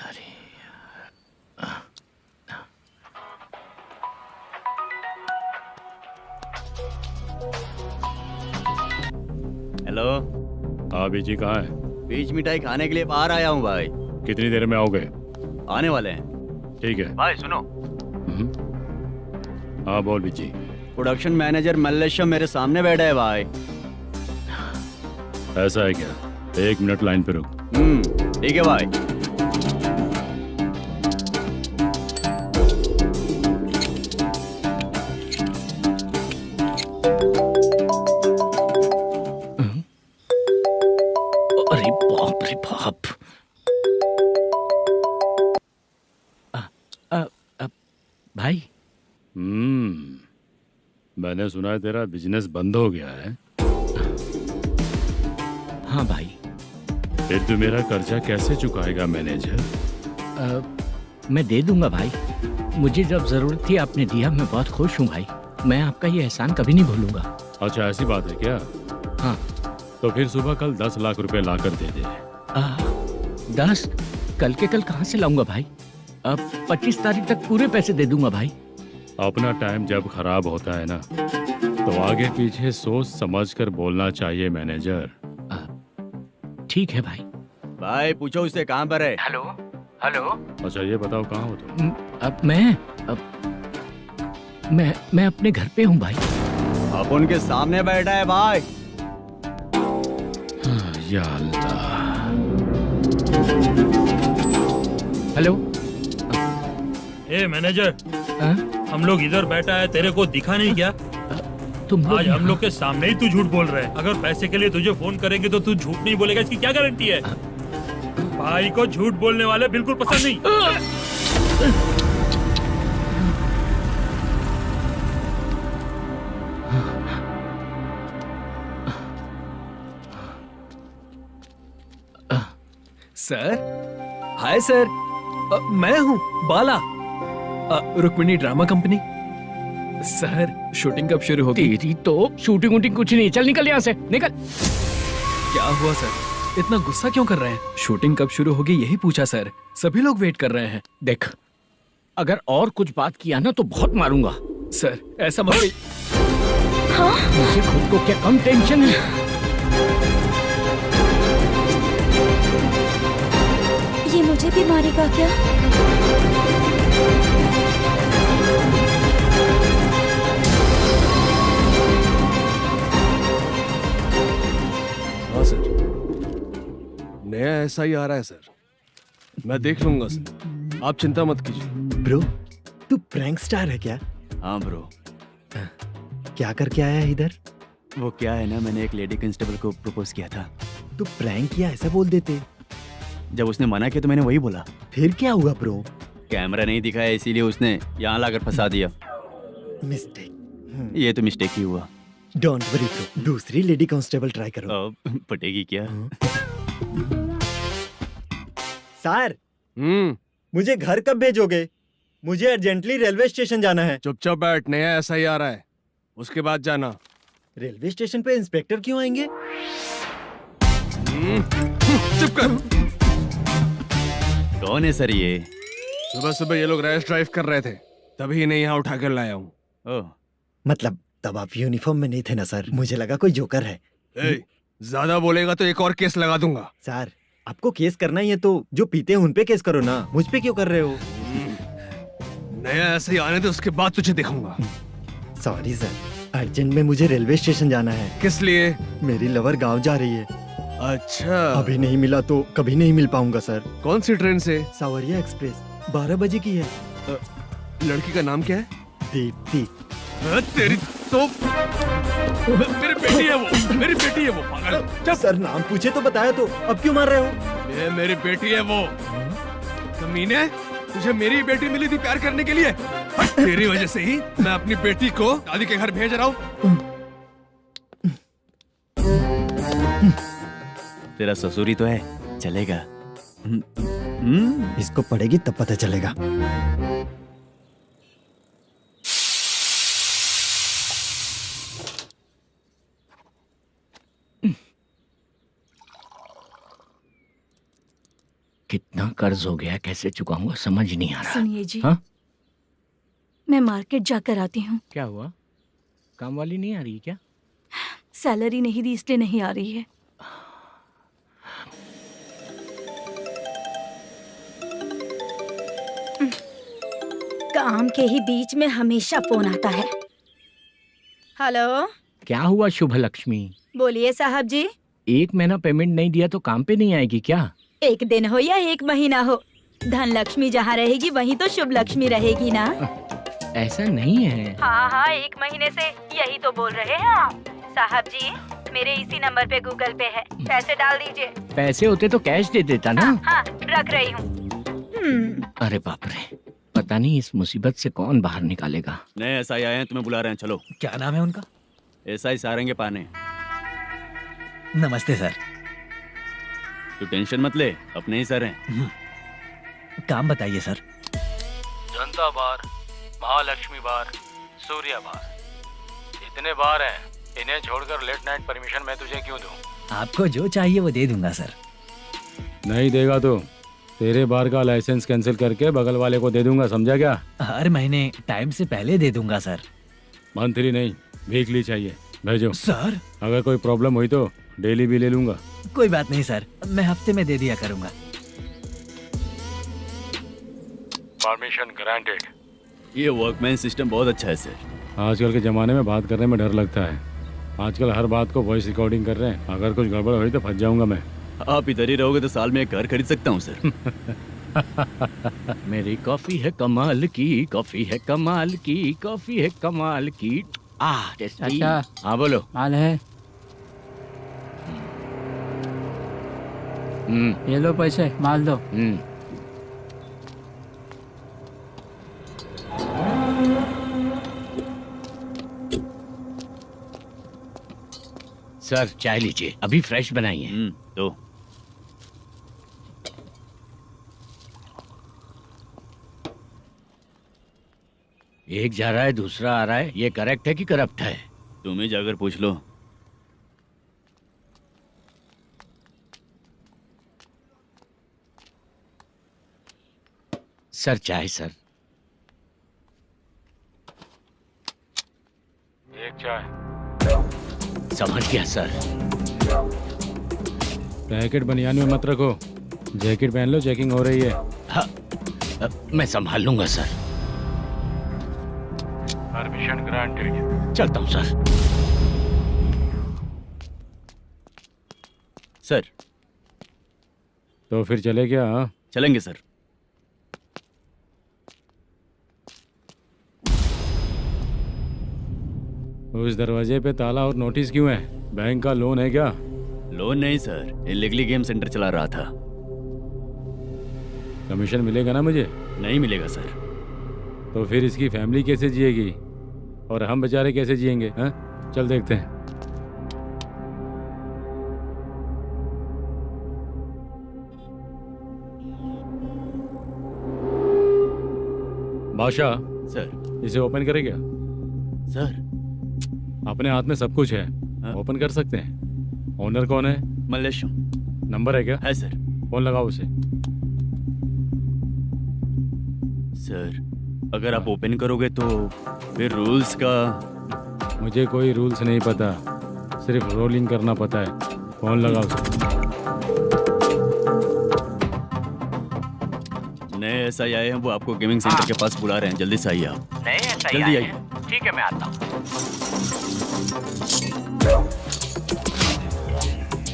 अरे हेलो। हाँ बीजी कहाँ है? बीच मिठाई खाने के लिए बाहर आया हूँ भाई। कितनी देर में आओगे? आने वाले हैं। ठीक है भाई सुनो, हाँ बोल बीजी। प्रोडक्शन मैनेजर मल्लेशम मेरे सामने बैठा है भाई। ऐसा है क्या? 1 मिनट लाइन पे रुक। ठीक है भाई। अरे बाप रे बाप। भाई। मैंने सुना है तेरा बिजनेस बंद हो गया है। हाँ भाई। फिर तू मेरा कर्जा कैसे चुकाएगा मैनेजर? मैं दे दूंगा भाई, मुझे जब जरूरत थी आपने दिया, मैं बहुत खुश हूँ भाई। मैं आपका ये एहसान कभी नहीं भूलूंगा। अच्छा ऐसी बात है क्या? हाँ। तो फिर सुबह कल 10 लाख रुपए लाकर दे दे। 10? कल के कल कहाँ से लाऊंगा भाई? अब 25 तारीख तक पूरे पैसे दे दूंगा भाई। अपना टाइम जब खराब होता है ना, तो आगे पीछे सोच समझ कर बोलना चाहिए मैनेजर। ठीक है भाई। भाई पूछो उससे कहाँ पर है। Hello hello. अच्छा ये बताओ कहाँ हो तुम? अब मैं अपने घर पे हूँ भाई। अब उनके सामने बैठा है भाई। या अल्लाह। हेलो। ए मैनेजर, हाँ? हम लोग इधर बैठा है, तेरे को दिखा नहीं क्या? तुम आज हम लोग के सामने ही तू झूठ बोल रहा है। अगर पैसे के लिए तुझे फोन करेंगे तो तू झूठ नहीं बोलेगा, इसकी क्या गारंटी है? भाई को झूठ बोलने वाले बिल्कुल पसंद नहीं। सर, हाय सर, मैं हूँ Bala, Rukmini drama company. Sir shooting कब शुरू होगी? तेरी तो शूटिंग वूटिंग कुछ नहीं। चल निकल यहाँ से, निकल। क्या हुआ सर, इतना गुस्सा क्यों कर रहे हैं? शूटिंग कब शुरू होगी यही पूछा सर, सभी लोग वेट कर रहे हैं। देख, अगर और कुछ बात किया ना तो बहुत मारूंगा। सर ऐसा मत। मुझे खुद को क्या कम टेंशन है? ये मुझे भी मारेगा क्या? हाँ सर, नया ऐसा ही आ रहा है सर, मैं देख लूंगा सर, आप चिंता मत कीजिए। ब्रो, तू प्रैंक स्टार है क्या? हाँ ब्रो। क्या करके आया है इधर? वो क्या है ना, मैंने एक लेडी कांस्टेबल को प्रपोज किया था। तू प्रैंक किया ऐसा बोल देते। जब उसने मना किया तो मैंने वही बोला। फिर क्या हुआ ब्रो? कैमरा नहीं दिखाया इसीलिए उसने यहाँ लाकर फंसा दिया। मिस्टेक। ये तो मिस्टेक ही हुआ। डोंट वरी ब्रो, दूसरी लेडी कांस्टेबल ट्राई करो। पटेगी क्या? सर, मुझे घर कब भेजोगे? मुझे अर्जेंटली रेलवे स्टेशन जाना है। चुपचाप बैठ, नया ऐसा ही आ रहा है, उसके बाद जाना। रेलवे स्टेशन पे इंस्पेक्टर क्यों आएंगे? चुप कर। कौन है सर ये? सुबह सुबह ये लोग रैश ड्राइव कर रहे थे, तभी इन्हें यहाँ उठा कर लाया हूँ। मतलब तब आप यूनिफॉर्म में नहीं थे ना सर, मुझे लगा कोई जोकर है। ज्यादा बोलेगा तो एक और केस लगा दूंगा। सर, आपको केस करना ही है तो जो पीते हैं उन पे केस करो ना, मुझ पे क्यों कर रहे हो? नया ऐसे ही आने दे, उसके बाद तुझे दिखाऊंगा। सॉरी सर, अर्जेंट में मुझे रेलवे स्टेशन जाना है। किस लिए? मेरी लवर गांव जा रही है। अच्छा, अभी नहीं मिला तो कभी नहीं मिल पाऊंगा सर। कौन सी ट्रेन से? सावरिया एक्सप्रेस, 12 बजे की है। लड़की का नाम क्या है? दीप्ति। तेरी तो मेरी बेटी है वो, मेरी बेटी है वो, पागल। सर नाम पूछे तो बताया तो, अब क्यों मार रहे हो? ये मेरी बेटी है वो। कमीने, तुझे मेरी बेटी मिली थी प्यार करने के लिए, तेरी वजह से ही मैं अपनी बेटी को दादी के घर भेज रहा हूँ। तेरा ससुरी तो है, चलेगा। इसको पड़ेगी तब पता चलेगा। कितना कर्ज हो गया, कैसे चुकाऊंगा समझ नहीं आ रहा। सुनिए जी, हाँ? मैं मार्केट जाकर आती हूँ। क्या हुआ? काम वाली नहीं आ रही क्या? सैलरी नहीं दी इसलिए नहीं आ रही है। काम के ही बीच में हमेशा फोन आता है। हेलो, क्या हुआ शुभ लक्ष्मी? बोलिए साहब जी। 1 महीना पेमेंट नहीं दिया तो काम पे नहीं आएगी क्या? 1 दिन हो या 1 महीना हो, धन लक्ष्मी जहाँ रहेगी वहीं तो शुभ लक्ष्मी रहेगी ना। ऐसा नहीं है। हाँ हाँ, 1 महीने से यही तो बोल रहे हैं आप। साहब जी, मेरे इसी नंबर पे गूगल पे है, पैसे डाल दीजिए। पैसे होते तो कैश दे देता ना। हाँ, रख रही हूँ। अरे बाप रे, पता नहीं इस मुसीबत से कौन बाहर निकालेगा। नए एसआई आए हैं, तुम्हें बुला रहे हैं, चलो। क्या नाम है उनका? एसआई सारंगे पाने। नमस्ते सर। तू टेंशन मत ले, अपने ही सर हैं। काम बताइए सर। जनता बार, महालक्ष्मी बार, सूर्या बार, इतने बार हैं, इन्हें छोड़कर लेट नाइट परमिशन मैं तुझे क्यों दूं? आपको जो चाहिए वो दे दूंगा सर। नहीं देगा तो तेरे बार का लाइसेंस कैंसिल करके बगल वाले को दे दूंगा, समझा क्या? हर महीने टाइम से पहले दे दूंगा सर। मंथली नहीं, वीकली चाहिए। भेजो। सर अगर कोई प्रॉब्लम हुई तो डेली भी ले लूंगा। कोई बात नहीं सर, मैं हफ्ते में दे दिया करूंगा। Permission granted. ये वर्कमैन सिस्टम बहुत अच्छा है सर। आजकल के ज़माने में बात करने में डर लगता है। आजकल हर बात को वॉइस रिकॉर्डिंग कर रहे हैं। अगर कुछ गड़बड़ हुई तो फंस जाऊंगा मैं। आप इधर ही रहोगे तो साल में एक घर खरीद सकता हूँ सर। मेरी कॉफी है कमाल की, कॉफी है कमाल की, कॉफी है कमाल की। टेस्टी। अच्छा। हाँ बोलो। माल है, ये लो पैसे, माल दो। सर चाय लीजिए, अभी फ्रेश बनाई है। तो एक जा रहा है दूसरा आ रहा है, ये करेक्ट है कि करप्ट है? तुम ही जाकर पूछ लो। सर चाय सर। एक चाय। समझ गया सर। पैकेट बनियान में मत रखो, जैकेट पहन लो, चेकिंग हो रही है। हाँ, मैं संभाल लूंगा सर। Permission granted. चलता हूँ सर। सर तो फिर चले क्या? हाँ? चलेंगे सर। उस दरवाजे पे ताला और नोटिस क्यों है? बैंक का लोन है क्या? लोन नहीं सर, इलीगली गेम सेंटर चला रहा था। कमीशन मिलेगा ना मुझे? नहीं मिलेगा सर। तो फिर इसकी फैमिली कैसे जिएगी और हम बेचारे कैसे जिएंगे? हाँ, चल देखते हैं। बादशाह सर। इसे ओपन करे क्या? सर अपने हाथ में सब कुछ है, हाँ? ओपन कर सकते हैं। ओनर कौन है? मल्लेशम। नंबर है क्या? है सर। फोन लगाओ उसे। सर अगर आप ओपन करोगे तो फिर रूल्स का। मुझे कोई रूल्स नहीं पता, सिर्फ रोलिंग करना पता है। फोन लगाओ उसे। नए SI आए हैं, वो आपको गेमिंग सेंटर के पास बुला रहे हैं। जल्दी से आइए आप। नए ऐसा ही जल्दी आए आइए। हैं। ठीक है मैं आता हूँ।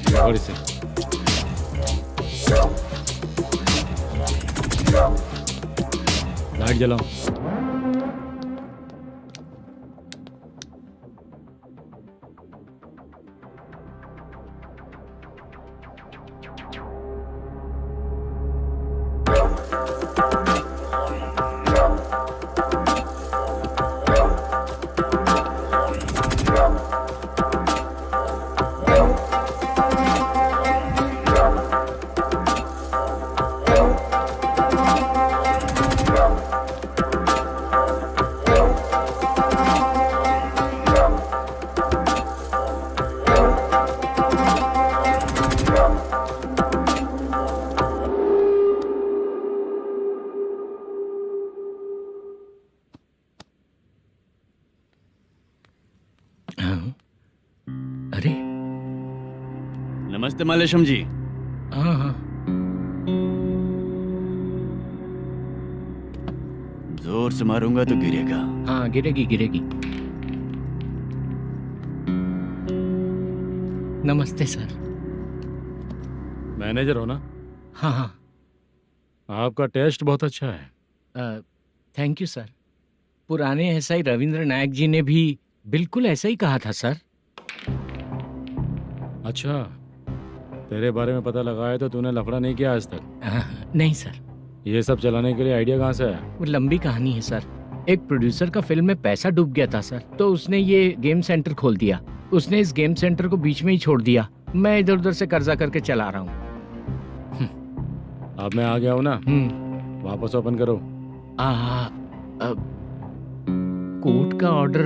पकड़ इसे। लाइट जलाओ। अरे नमस्ते मल्लेशम जी। हाँ हाँ। जोर से मारूंगा तो गिरेगा। हाँ गिरेगी गिरेगी। नमस्ते सर। मैनेजर हो ना? हाँ हाँ। आपका टेस्ट बहुत अच्छा है। Thank you sir. पुराने SI रविंद्र नायक जी ने भी बिल्कुल ऐसा ही कहा था सर। अच्छा, तेरे बारे में पता लगा है तो तूने लफड़ा नहीं किया आज तक? नहीं सर। ये सब चलाने के लिए आइडिया कहाँ से आया? वो लंबी कहानी है सर। एक प्रोड्यूसर का फिल्म में पैसा डूब गया था सर, तो उसने ये गेम सेंटर खोल दिया। उसने इस गेम सेंटर को बीच में ही छोड़ दिया। मैं इधर उधर से कर्जा करके चला रहा हूँ। अब मैं आ गया हूँ ना, वापस ओपन करो। कोर्ट का ऑर्डर।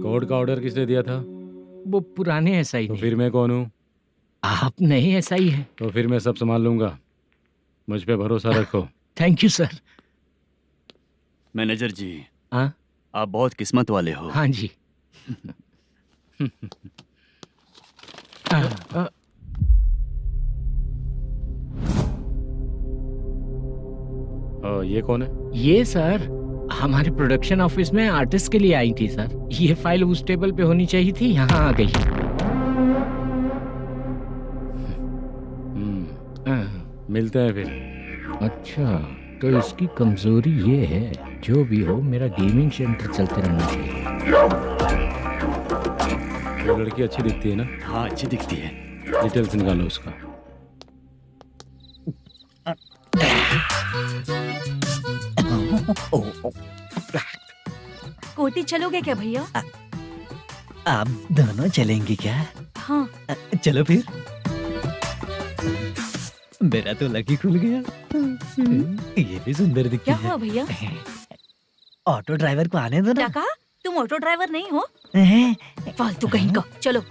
कोर्ट का ऑर्डर किसने दिया था? वो पुराने एसआई तो ने। फिर मैं कौन हूँ? आप नए एसआई हैं। तो फिर मैं सब संभाल लूंगा, मुझ पे भरोसा रखो। Thank you sir. मैनेजर जी, हाँ आप बहुत किस्मत वाले हो। हाँ जी। ये कौन है? ये सर हमारे प्रोडक्शन ऑफिस में आर्टिस्ट के लिए आई थी सर। ये फाइल उस टेबल पे होनी चाहिए थी, यहाँ आ गई। मिलते हैं फिर। अच्छा, तो इसकी कमजोरी ये है, जो भी हो मेरा गेमिंग सेंटर चलते रहना चाहिए। वो लड़की अच्छी दिखती है ना? हाँ, अच्छी दिखती है। डिटेल्स निकालो उसका। कोटी चलोगे क्या भैया? आप दोनों चलेंगे क्या? हाँ। चलो फिर। मेरा तो लकी खुल गया। ये भी सुंदर दिखती क्या है। हुआ भैया? ऑटो ड्राइवर को आने दो क्या ना। कहा? तुम ऑटो ड्राइवर नहीं हो? हैं? फालतू कहीं का। चलो।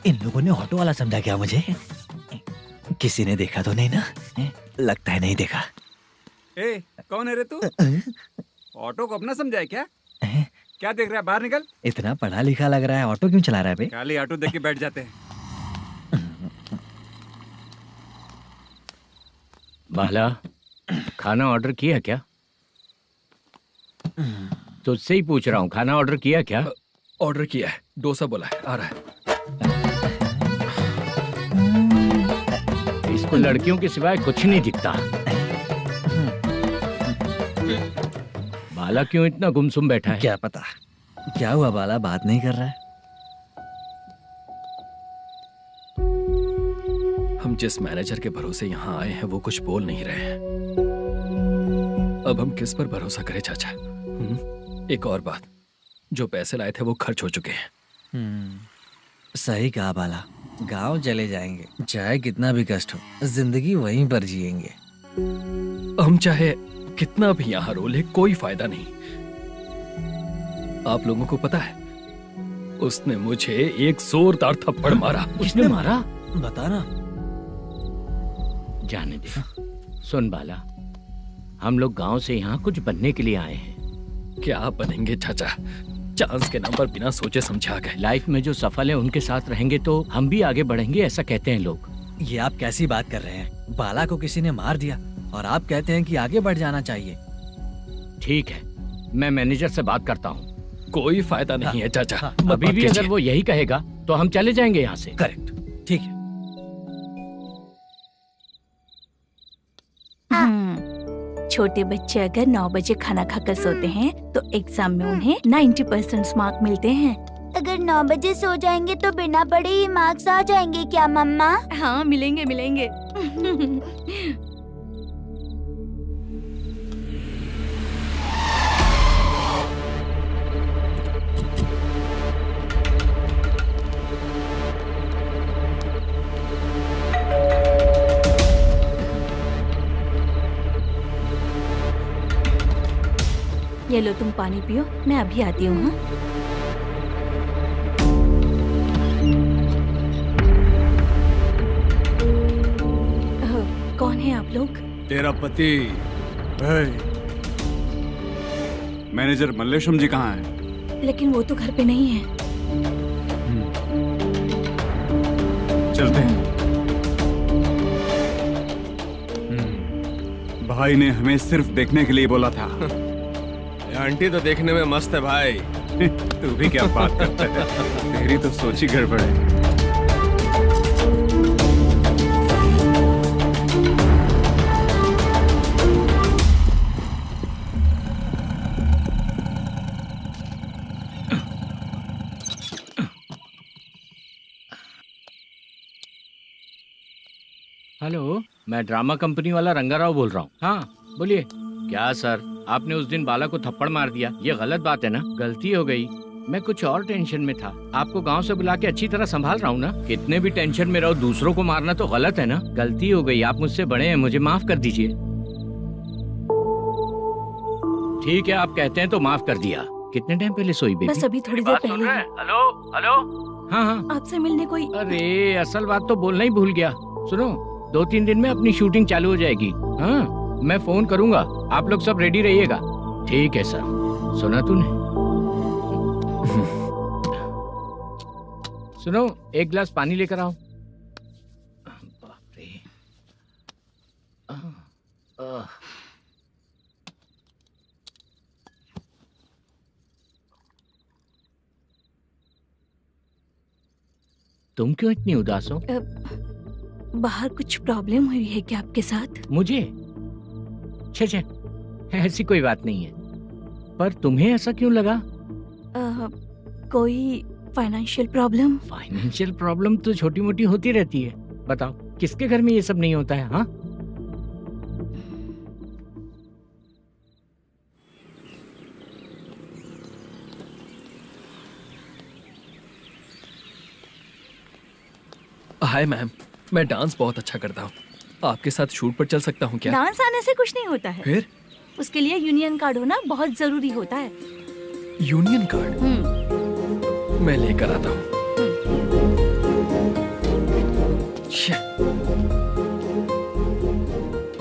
इन लोगों ने ऑटो वाला समझा क्या मुझे? किसी ने देखा तो नहीं ना? लगता है नहीं देखा। ए, कौन है रे तू? ऑटो को अपना समझा है क्या? क्या देख रहा है? बाहर निकल। इतना पढ़ा लिखा लग रहा है, ऑटो क्यों चला रहा है बे? खाली ऑटो देख के बैठ जाते हैं। बाला, खाना ऑर्डर किया क्या? तुझसे ही पूछ रहा हूँ, खाना ऑर्डर किया क्या? ऑर्डर किया है, डोसा बोला है, आ रहा है। इसको लड़कियों के सिवाय कुछ नहीं दिखता। बाला क्यों इतना गुमसुम बैठा है? क्या पता क्या हुआ, बाला बात नहीं कर रहा है। हम जिस मैनेजर के भरोसे यहाँ आए हैं वो कुछ बोल नहीं रहे हैं। अब हम किस पर भरोसा करें चाचा? एक और बात, जो पैसे लाए थे वो खर्च हो चुके हैं। सही कहा बाला, गांव चले जाएंगे, चाहे कितना भी कष्ट हो, जिंदगी वहीं पर जिएंगे। हम चाहे कितना भी यहाँ रो ले, कोई फायदा नहीं। आप लोगों को पता है, उसने मुझे एक जोरदार थप्पड़ मारा। उसने मारा? बता ना। जाने दे। सुन बाला, हम लोग गांव से यहाँ कुछ बनने के लिए आए हैं। क्या बनेंगे चाचा? चांस के नाम पर बिना सोचे समझे आ गए। लाइफ में जो सफल है उनके साथ रहेंगे तो हम भी आगे बढ़ेंगे, ऐसा कहते हैं लोग। ये आप कैसी बात कर रहे हैं? बाला को किसी ने मार दिया और आप कहते हैं कि आगे बढ़ जाना चाहिए। ठीक है, मैं मैनेजर से बात करता हूँ। कोई फायदा नहीं है चाचा। अभी भी अगर वो यही कहेगा तो हम चले जाएंगे यहाँ से। करेक्ट, ठीक है। छोटे बच्चे अगर 9 बजे खाना खाकर सोते हैं तो एग्जाम में उन्हें 90% मार्क मिलते हैं। अगर 9 बजे सो जाएंगे तो बिना पढ़े ही मार्क्स आ जाएंगे क्या मम्मा? हाँ, मिलेंगे मिलेंगे। ये लो, तुम पानी पियो, मैं अभी आती हूँ। हाँ? कौन है आप लोग? तेरा पति। मैनेजर मल्लेशम जी कहाँ हैं? लेकिन वो तो घर पे नहीं है। चलते हैं। भाई ने हमें सिर्फ देखने के लिए बोला था। आंटी तो देखने में मस्त है भाई। तू भी क्या बात करता है? तेरी तो सोच ही गड़बड़ है। हेलो, मैं ड्रामा कंपनी वाला रंगाराव बोल रहा हूँ। हाँ बोलिए। क्या सर, आपने उस दिन बाला को थप्पड़ मार दिया, ये गलत बात है ना? गलती हो गई, मैं कुछ और टेंशन में था। आपको गांव से बुला के अच्छी तरह संभाल रहा हूँ ना। कितने भी टेंशन में रहो, दूसरों को मारना तो गलत है ना। गलती हो गई, आप मुझसे बड़े हैं, मुझे माफ कर दीजिए। ठीक है, आप कहते हैं तो माफ कर दिया। कितने टाइम पहले सोई बेबी? बस अभी थोड़ी देर पहले। हेलो हेलो हाँ हाँ। आपसे मिलने कोई। अरे असल बात तो बोलना ही भूल गया। सुनो, 2-3 दिन में अपनी शूटिंग चालू हो जाएगी। हाँ, मैं फोन करूंगा, आप लोग सब रेडी रहिएगा। ठीक है सर। सुना तूने? सुनो, एक गिलास पानी लेकर आओ। बाप रे। तुम क्यों इतनी उदास हो? बाहर कुछ प्रॉब्लम हुई है क्या आपके साथ? मुझे? छे, ऐसी कोई बात नहीं है। पर तुम्हें ऐसा क्यों लगा? कोई फाइनेंशियल प्रॉब्लम? फाइनेंशियल प्रॉब्लम तो छोटी मोटी होती रहती है। बताओ, किसके घर में ये सब नहीं होता है? हाँ, हाय मैम, मैं डांस बहुत अच्छा करता हूँ। आपके साथ शूट पर चल सकता हूँ क्या? डांस आने से कुछ नहीं होता है। फिर? उसके लिए यूनियन कार्ड होना बहुत जरूरी होता है। Union card? मैं लेकर आता हूँ।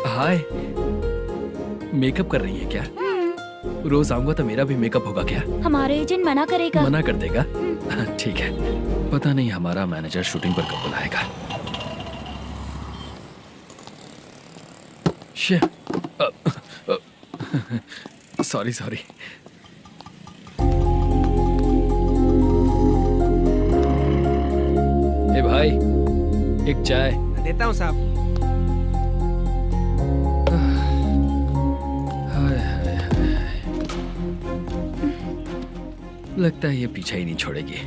हाय, मेकअप कर रही है क्या? रोज आऊंगा तो मेरा भी मेकअप होगा क्या? हमारे एजेंट मना करेगा। मना कर देगा? ठीक है, पता नहीं हमारा मैनेजर शूटिंग पर कब बुलाएगा। सॉरी। ए भाई, एक चाय। देता हूँ साहब। लगता है ये पीछा ही नहीं छोड़ेगी।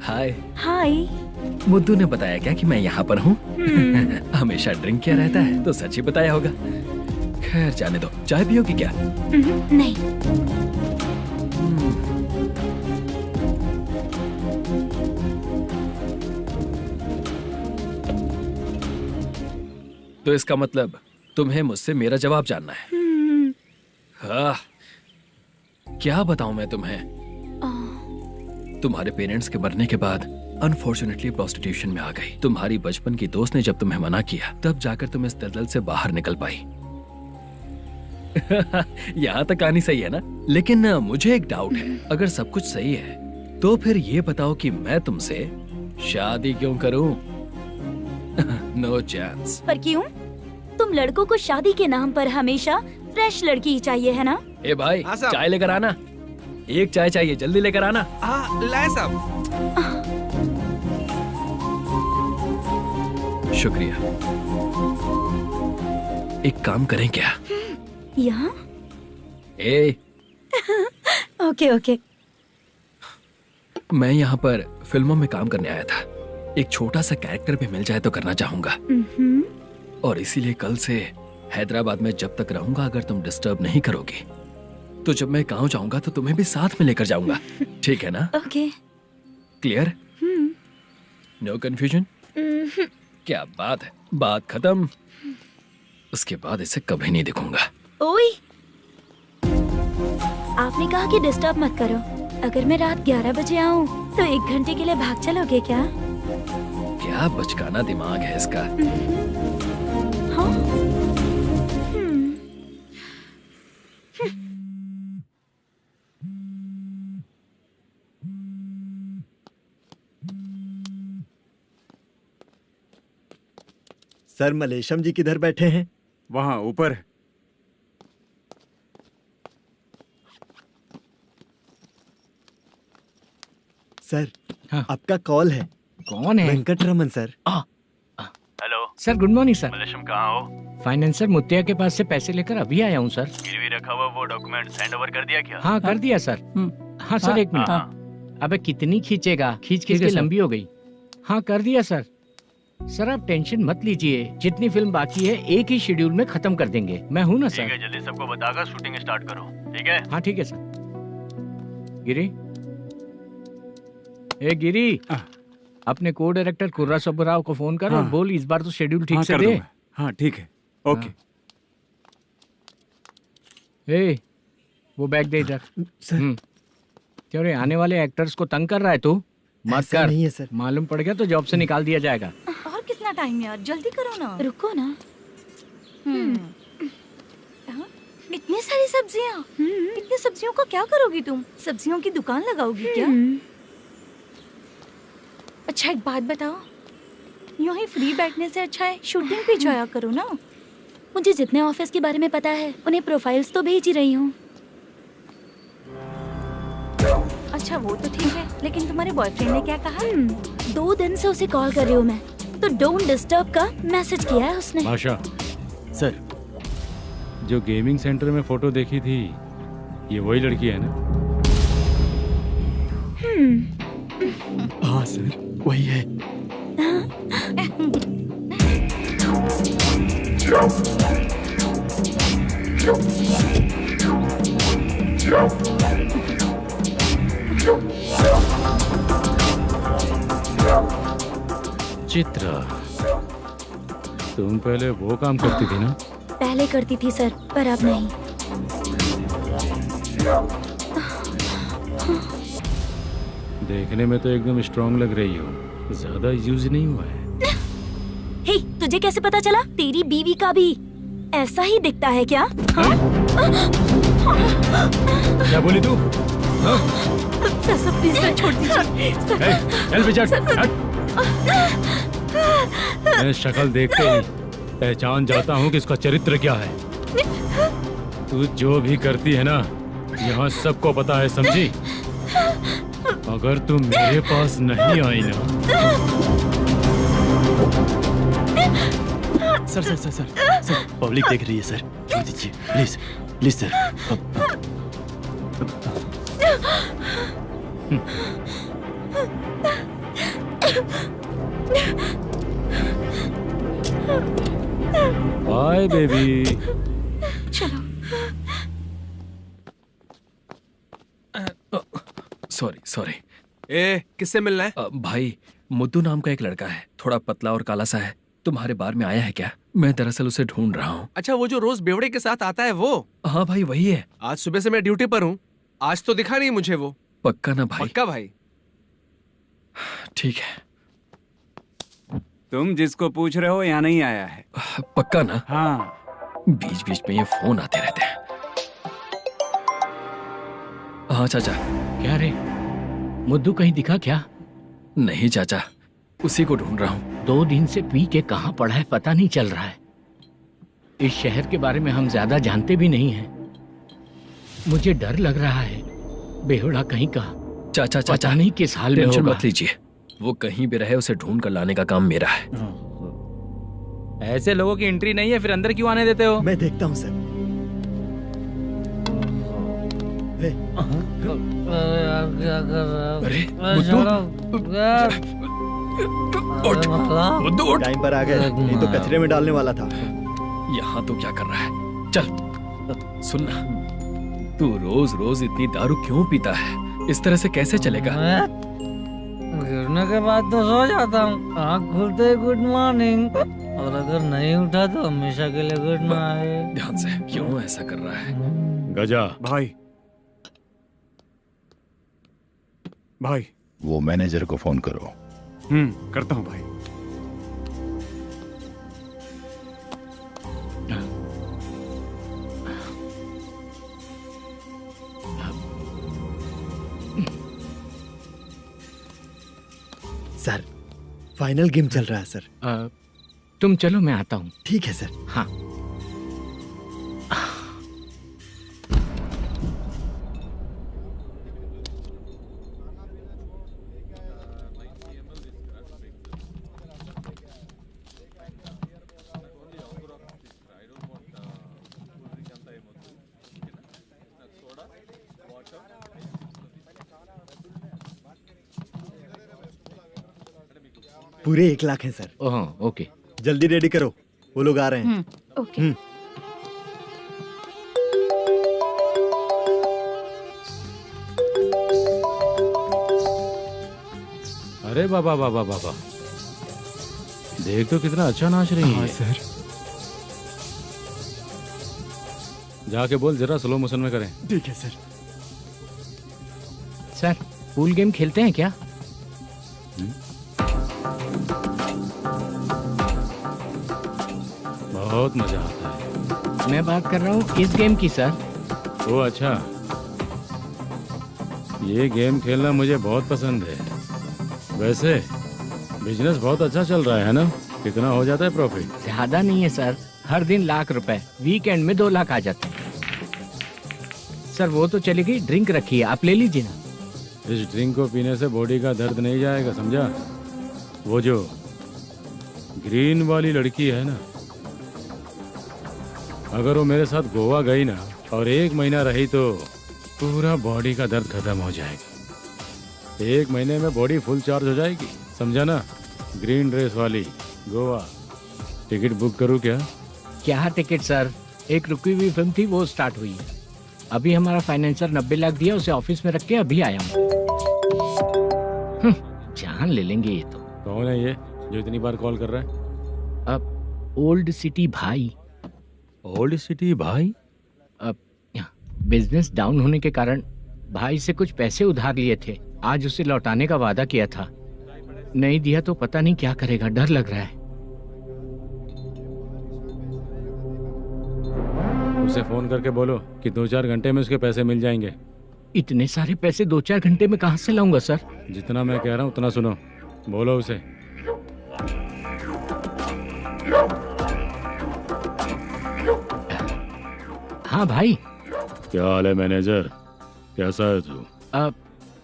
हाय। हाय। मुद्दू ने बताया क्या कि मैं यहाँ पर हूँ? हमेशा ड्रिंक किया रहता है तो सच ही बताया होगा। खैर जाने दो, चाय पियोगी क्या? नहीं। तो इसका मतलब तुम्हें मुझसे मेरा जवाब जानना है? हाँ, क्या बताऊं मैं तुम्हें? तुम्हारे पेरेंट्स के मरने के बाद अनफॉर्चुनेटली प्रोस्टिट्यूशन में आ गई। तुम्हारी बचपन की दोस्त ने जब तुम्हें मना किया, तब जाकर तुम इस दलदल से बाहर निकल पाई। यहाँ तक कहानी सही है ना? लेकिन मुझे एक डाउट है। अगर सब कुछ सही है तो फिर ये बताओ कि मैं तुमसे शादी क्यों करूं? No chance. पर क्यों? तुम लड़कों को शादी के नाम पर हमेशा फ्रेश लड़की ही चाहिए, है ना? ए भाई, हाँ साहब। चाय लेकर आना। एक चाय चाहिए, जल्दी लेकर आना। हाँ लाए साहब। शुक्रिया। एक काम करें क्या? यहाँ? ए, ओके। मैं यहाँ पर फिल्मों में काम करने आया था। एक छोटा सा कैरेक्टर भी मिल जाए तो करना चाहूंगा। और इसीलिए कल से हैदराबाद में जब तक रहूंगा, अगर तुम डिस्टर्ब नहीं करोगी तो जब मैं गांव जाऊंगा तो तुम्हें भी साथ में लेकर जाऊंगा। ठीक है ना? ओके। क्लियर? No confusion? क्या बात है, बात खत्म। उसके बाद इसे कभी नहीं दिखूंगा। ओए, आपने कहा कि डिस्टर्ब मत करो। अगर मैं रात 11 बजे आऊँ तो 1 घंटे के लिए भाग चलोगे क्या? क्या बचकाना दिमाग है इसका। हाँ? सर, मलेशम जी किधर बैठे हैं? वहाँ ऊपर। सर, हाँ। आपका कॉल है। कौन है? Venkataraman sir. Hello sir, good morning sir. Malesham, कहाँ हो? फाइनेंसर मुत्तिया के पास से पैसे लेकर अभी आया हूँ सर। गिरवी रखा हुआ वो डॉक्यूमेंट हैंड ओवर कर दिया क्या? हाँ, कर दिया सर। हाँ सर, 1 मिनट। अबे कितनी खींचेगा? खींच के लंबी हो गई। हाँ, कर दिया सर। सर आप टेंशन मत लीजिए, जितनी फिल्म बाकी है एक ही शेड्यूल में खत्म कर देंगे। मैं हूँ ना सर। ठीक है, जल्दी सबको बताकर शूटिंग स्टार्ट करो। ठीक है? हाँ ठीक है सर। गिरी, ए गिरी, अपने को डायरेक्टर कुर्रा सुब्बराव को फोन कर और बोल इस बार तो शेड्यूल ठीक से दे। हाँ ठीक है, ओके। ए, वो बैग दे इधर। सर। क्यों रे, आने वाले एक्टर्स को तंग कर रहा है तू? मत ऐसा कर। नहीं है सर। मालूम पड़ गया तो जॉब से निकाल दिया जाएगा। और कितना टाइम यार, जल्दी करो ना। रुको ना। हाँ? इतनी सारी सब्जियाँ, इतनी सब्जियों का क्या करोगी तुम? सब्जियों की दुकान लगाओगी क्या? अच्छा एक बात बताओ, यूं ही फ्री बैठने से अच्छा है शूटिंग पे जाया करो ना। मुझे जितने ऑफिस के बारे में पता है उन्हें प्रोफाइल्स तो भेज ही रही हूँ। अच्छा वो तो ठीक है, लेकिन तुम्हारे बॉयफ्रेंड ने क्या कहा? 2 दिन से उसे कॉल कर रही हूँ मैं, तो डोंट डिस्टर्ब का मैसेज किया है उसने। भाषा, सर जो गेमिंग सेंटर में फोटो देखी थी, ये वही लड़की है ना? हाँ सर, वही है। चित्रा, तुम पहले वो काम करती थी ना? पहले करती थी सर, पर अब नहीं। देखने में तो एकदम स्ट्रांग लग रही हो, ज्यादा यूज नहीं हुआ है। हे, तुझे कैसे पता चला? तेरी बीवी का भी ऐसा ही दिखता है क्या? हाँ? क्या बोली तू? सर प्लीज सर छोड़ दीजिए। चल बेटा, हट। मैं शक्ल देखते ही पहचान जाता हूँ कि इसका चरित्र क्या है। तू जो भी करती है ना, यहाँ सबको पता है, समझी? अगर तू मेरे पास नहीं आई ना। Sir sir sir sir sir, public देख रही है सर, छोड़ दीजिए please please sir. Bye baby. चलो। Sorry sorry. ए, किससे मिलना है? भाई, मुद्दू नाम का एक लड़का है, थोड़ा पतला और काला सा है। तुम्हारे बार में आया है क्या? मैं दरअसल उसे ढूंढ रहा हूँ। अच्छा, वो जो रोज बेवड़े के साथ आता है वो? हाँ भाई वही है। आज सुबह से मैं ड्यूटी पर हूँ, आज तो दिखा नहीं मुझे वो। पक्का ना भाई? पक्का भाई। ठीक है। तुम जिसको पूछ रहे हो यहाँ नहीं आया है? पक्का ना? हाँ। बीच बीच में ये फोन आते रहते हैं। हाँ चाचा। क्या रे, मुद्दू कहीं दिखा क्या? नहीं चाचा, उसी को ढूंढ रहा हूँ। 2 दिन से पी के कहाँ पड़ा है पता नहीं चल रहा है। इस शहर के बारे में हम ज्यादा जानते भी नहीं हैं। मुझे डर लग रहा है, बेहुड़ा कहीं का। चाचा चाचा पता नहीं किस हाल में टेंशन होगा। मत लीजिए, वो कहीं भी रहे उसे ढूंढ कर लाने का काम मेरा है। ऐसे लोगों की एंट्री नहीं है, फिर अंदर क्यों आने देते हो? मैं देखता हूँ सर। क्या कर रहा अरे उठ, मुद्दू उठ। टाइम पर आ गए, नहीं तो कचरे में डालने वाला था। यहाँ तो क्या कर रहा है? चल सुनना, तू रोज रोज इतनी दारू क्यों पीता है? इस तरह से कैसे चलेगा? गिरने के बाद तो सो जाता हूँ, आँख खुलते ही गुड मॉर्निंग, और अगर नहीं उठा तो हमेशा के लिए गुड नाइट। ध्यान से, क्यों ऐसा कर रहा है? गजा भाई भाई। वो मैनेजर को फोन करो। करता हूँ भाई। सर, फाइनल गेम चल रहा है सर। तुम चलो, मैं आता हूँ। ठीक है सर। हाँ। पूरे 1 लाख हैं सर। ओह ओके, जल्दी रेडी करो, वो लोग आ रहे हैं। ओके। अरे बाबा बाबा बाबा, देख तो कितना अच्छा नाच रही है। सर। जाके बोल जरा स्लो मोशन में करें। ठीक है सर। सर पूल गेम खेलते हैं क्या? बहुत मजा आता है। मैं बात कर रहा हूँ इस गेम की सर। ओ अच्छा, ये गेम खेलना मुझे बहुत पसंद है। वैसे बिजनेस बहुत अच्छा चल रहा है ना? कितना हो जाता है प्रॉफिट? ज्यादा नहीं है सर, हर दिन लाख रुपए, वीकेंड में 2 लाख आ जाते हैं। सर वो तो चलेगी, ड्रिंक रखी है, आप ले लीजिए ना। इस ड्रिंक को पीने से बॉडी का दर्द नहीं जाएगा, समझा? वो जो ग्रीन वाली लड़की है ना, अगर वो मेरे साथ गोवा गई ना और 1 महीना रही तो पूरा बॉडी का दर्द खत्म हो जाएगा। 1 महीने में बॉडी फुल चार्ज हो जाएगी, समझा ना? ग्रीन ड्रेस वाली गोवा। टिकट बुक करूँ क्या? क्या टिकट सर, एक रुकी हुई फिल्म थी वो स्टार्ट हुई है। अभी हमारा फाइनेंसर 90 लाख दिया, उसे ऑफिस में रख के अभी आया हूँ। जान ले लेंगे ये तो। कौन है ये जो इतनी बार कॉल कर रहा है? अब ओल्ड सिटी भाई। ओल्ड सिटी भाई? अब बिजनेस डाउन होने के कारण भाई से कुछ पैसे उधार लिए थे, आज उसे लौटाने का वादा किया था। नहीं दिया तो पता नहीं क्या करेगा, डर लग रहा है। उसे फोन करके बोलो कि 2-4 घंटे में उसके पैसे मिल जाएंगे। इतने सारे पैसे 2-4 घंटे में कहाँ से लाऊंगा सर? जितना मैं कह रहा हूँ उतना सुनो, बोलो उसे। हाँ भाई। क्या हाल है मैनेजर, कैसा है तू?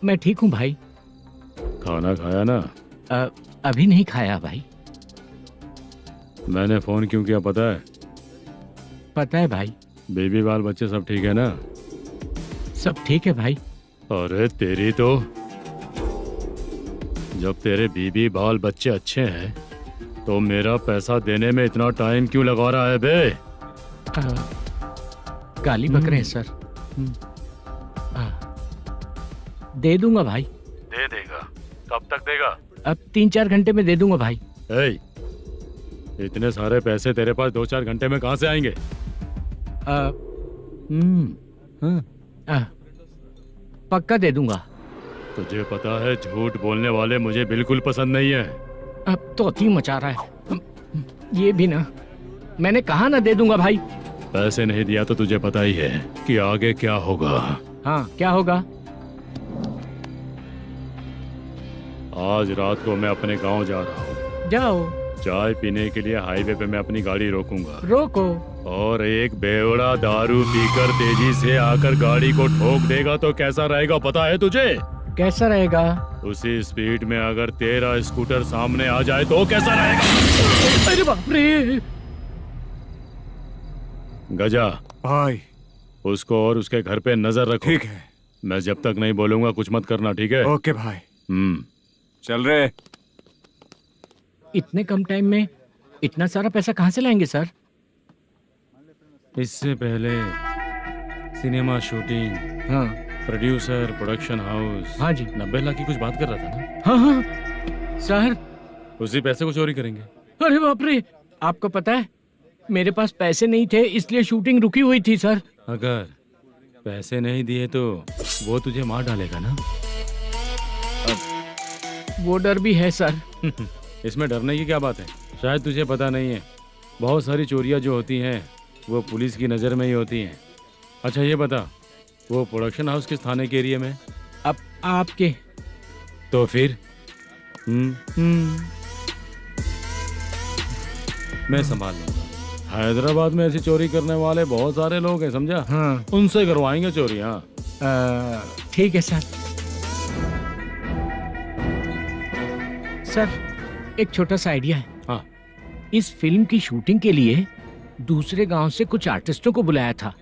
मैं ठीक हूँ भाई। खाना खाया ना? अभी नहीं खाया भाई। मैंने फोन क्यों किया पता है? पता है भाई। बेबी बाल बच्चे सब ठीक है ना? सब ठीक है भाई। अरे तेरी तो, जब तेरे बीबी बाल बच्चे अच्छे हैं तो मेरा पैसा देने में इतना टाइम क्यों लगा रहा है बे? गाली बक रहे हैं सर। दे दूंगा भाई। दे देगा? कब तक देगा? अब 3-4 घंटे में दे दूंगा भाई। इतने सारे पैसे तेरे पास 2-4 घंटे में कहाँ से आएंगे? पक्का दे दूंगा। तुझे पता है झूठ बोलने वाले मुझे बिल्कुल पसंद नहीं है। अब तो थी मचा रहा है ये भी ना। मैंने कहा ना दे दूंगा भाई। पैसे नहीं दिया तो तुझे पता ही है कि आगे क्या होगा। हाँ क्या होगा? आज रात को मैं अपने गांव जा रहा हूँ। जाओ। चाय पीने के लिए हाईवे पे मैं अपनी गाड़ी रोकूंगा। रोको। और एक बेवड़ा दारू पीकर तेजी से आकर गाड़ी को ठोक देगा तो कैसा रहेगा पता है तुझे? कैसा रहेगा? उसी स्पीड में अगर तेरा स्कूटर सामने आ जाए तो कैसा रहेगा? अरे बाप रे। गजा भाई, उसको और उसके घर पे नजर रखो। ठीक है। मैं जब तक नहीं बोलूंगा कुछ मत करना, ठीक है? ओके भाई। चल रहे। इतने कम टाइम में इतना सारा पैसा कहाँ से लाएंगे सर? इससे पहले सिनेमा शूटिंग, हाँ, प्रोड्यूसर, प्रोडक्शन हाउस। हाँ जी। 90 लाख की कुछ बात कर रहा था ना? हाँ हाँ सर। उसी पैसे को चोरी करेंगे। अरे बाप रे, आपको पता है मेरे पास पैसे नहीं थे इसलिए शूटिंग रुकी हुई थी सर। अगर पैसे नहीं दिए तो वो तुझे मार डालेगा ना? वो डर भी है सर। इसमें डरने की क्या बात है? शायद तुझे पता नहीं है, बहुत सारी चोरियां जो होती हैं वो पुलिस की नज़र में ही होती हैं। अच्छा ये बता, वो प्रोडक्शन हाउस किस थाने के एरिया में? अब आपके। तो फिर मैं संभाल लूंगा। हैदराबाद में ऐसी चोरी करने वाले बहुत सारे लोग हैं, समझा? हाँ। उनसे करवाएंगे चोरी। हाँ ठीक है सर। सर एक छोटा सा आइडिया है। हाँ। इस फिल्म की शूटिंग के लिए दूसरे गांव से कुछ आर्टिस्टों को बुलाया था,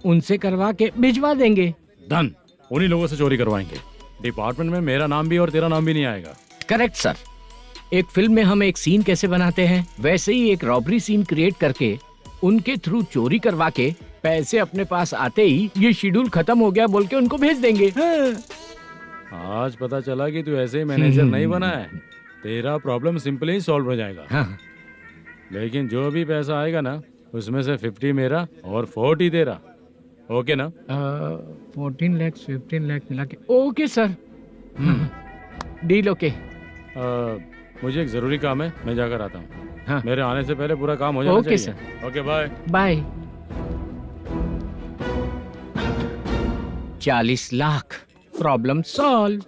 उनसे करवा के भिजवा देंगे। डन, उन्हीं लोगों से चोरी करवाएंगे। डिपार्टमेंट में मेरा नाम भी और तेरा नाम भी नहीं आएगा। Correct sir. एक फिल्म में हम एक सीन कैसे बनाते हैं वैसे ही एक रॉबरी सीन क्रिएट करके उनके थ्रू चोरी करवा के पैसे अपने पास आते ही ये शेड्यूल खत्म हो गया बोल के उनको भेज देंगे। आज पता चला कि तू ऐसे ही मैनेजर नहीं बना है। तेरा प्रॉब्लम सिंपली ही सॉल्व हो जाएगा। हाँ। लेकिन जो भी पैसा आएगा ना उसमें से 50 मेरा और 40 तेरा। ओके ना? 14 लाख 15 लाख मिला के। Okay sir. Deal okay. मुझे एक जरूरी काम है, मैं जाकर आता हूँ। हाँ। मेरे आने से पहले पूरा काम हो जाना ओके चाहिए। Okay bye. Bye. 40 lakh, problem solve.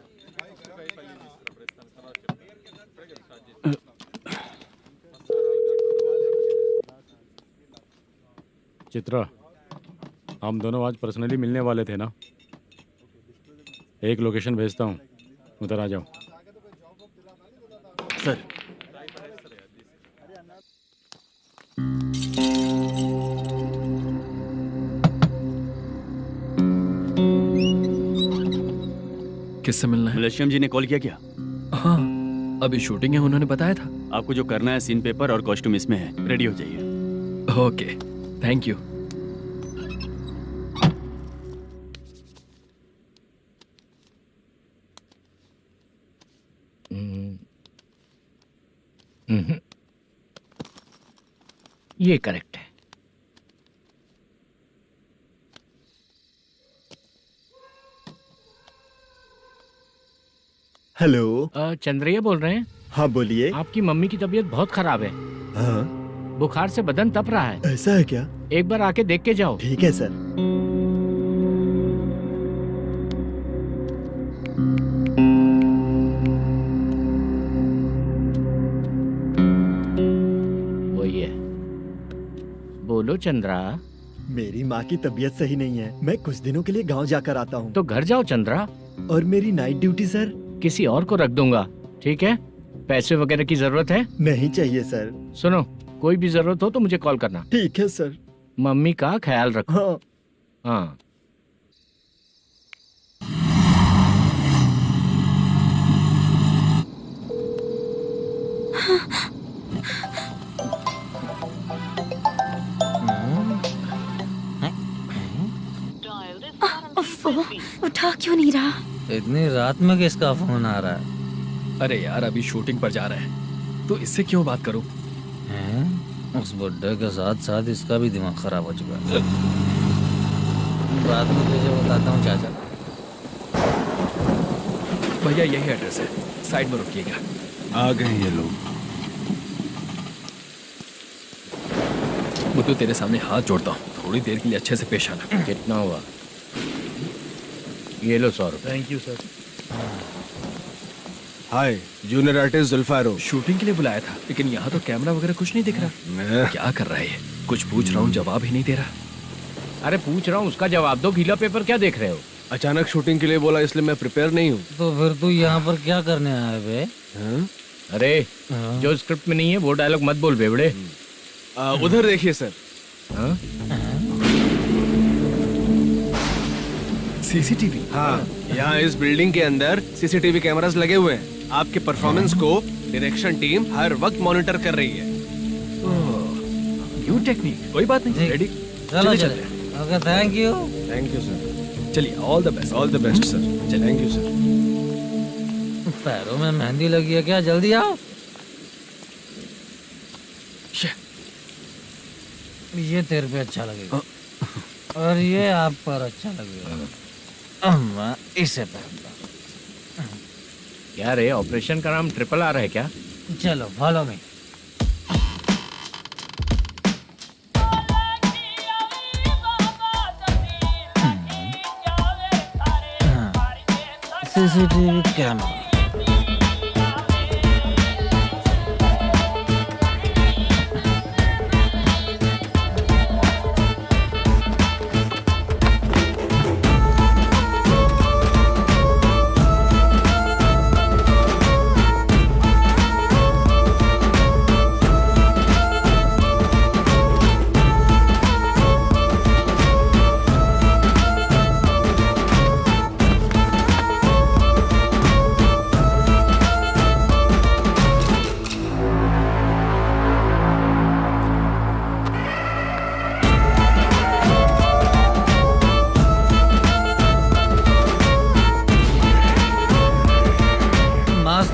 Chitra, हम दोनों आज पर्सनली मिलने वाले थे ना? एक लोकेशन भेजता हूँ, उधर आ जाओ। सर, किससे मिलना है? मलेशियम जी ने कॉल किया क्या? हाँ, अभी शूटिंग है, उन्होंने बताया था। आपको जो करना है, सीन पेपर और कॉस्ट्यूम इसमें है, रेडी हो जाइए। Okay, thank you. ये करेक्ट है। हेलो। चंद्रैया बोल रहे हैं? हाँ बोलिए। आपकी मम्मी की तबीयत बहुत खराब है। हाँ, बुखार से बदन तप रहा है। ऐसा है क्या? एक बार आके देख के जाओ। ठीक है सर। वही है। बोलो चंद्रा। मेरी माँ की तबीयत सही नहीं है, मैं कुछ दिनों के लिए गांव जाकर आता हूँ। तो घर जाओ चंद्रा। और मेरी नाइट ड्यूटी सर? किसी और को रख दूंगा, ठीक है? पैसे वगैरह की जरूरत है? नहीं चाहिए सर। सुनो, कोई भी जरूरत हो तो मुझे कॉल करना। ठीक है सर। मम्मी का ख्याल रखो। हाँ। हाँ। उठा क्यों नहीं रहा? इतनी रात में किसका फोन आ रहा है? अरे यार, अभी शूटिंग पर जा रहे हैं, तो इससे क्यों बात करूं? उस बुड्ढे के साथ साथ इसका भी दिमाग खराब हो चुका है। रात में तुझे बताता हूँ चाचा। भैया यही एड्रेस है, साइड में रुकिएगा। आ गए ये लोग। बुद्धू, तेरे सामने हाथ जोड़ता हूँ, थोड़ी देर के लिए अच्छे से पेश आना। कितना हुआ? ये लो 100 रुपए। Thank you sir. Hi, junior artist Zulfar हो। शूटिंग के लिए बुलाया था, लेकिन यहाँ तो कैमरा वगैरह कुछ नहीं दिख रहा। क्या कर रहा है ये? कुछ पूछ रहा हूँ, जवाब ही नहीं दे रहा। अरे पूछ रहा हूँ, उसका जवाब दो। गीला पेपर क्या देख रहे हो? अचानक शूटिंग के लिए बोला, इसलिए मैं प्रिपेयर नहीं हूँ। तो फिर तू यहाँ पर क्या करने आया बे? अरे जो स्क्रिप्ट में नहीं है वो डायलॉग मत बोल बेवड़े। उधर देखिए सर। सीसीटीवी? हाँ, यहाँ इस बिल्डिंग के अंदर सीसीटीवी कैमरास लगे हुए हैं। आपके परफॉर्मेंस को डायरेक्शन टीम हर वक्त मॉनिटर कर रही है। न्यू टेक्निक, कोई बात नहीं। रेडी? चलो चले। Okay, thank you. Thank you sir. चलिए, all the best. All the best sir. Thank you sir. पैरों में मेहंदी लगी है क्या? जल्दी आओ। ये तेरे पे अच्छा लगेगा और ये आप पर अच्छा लगेगा। मैं इसे पहनता। क्या रे, ऑपरेशन का नाम ट्रिपल आर है क्या? चलो फॉलो मी। CCTV camera.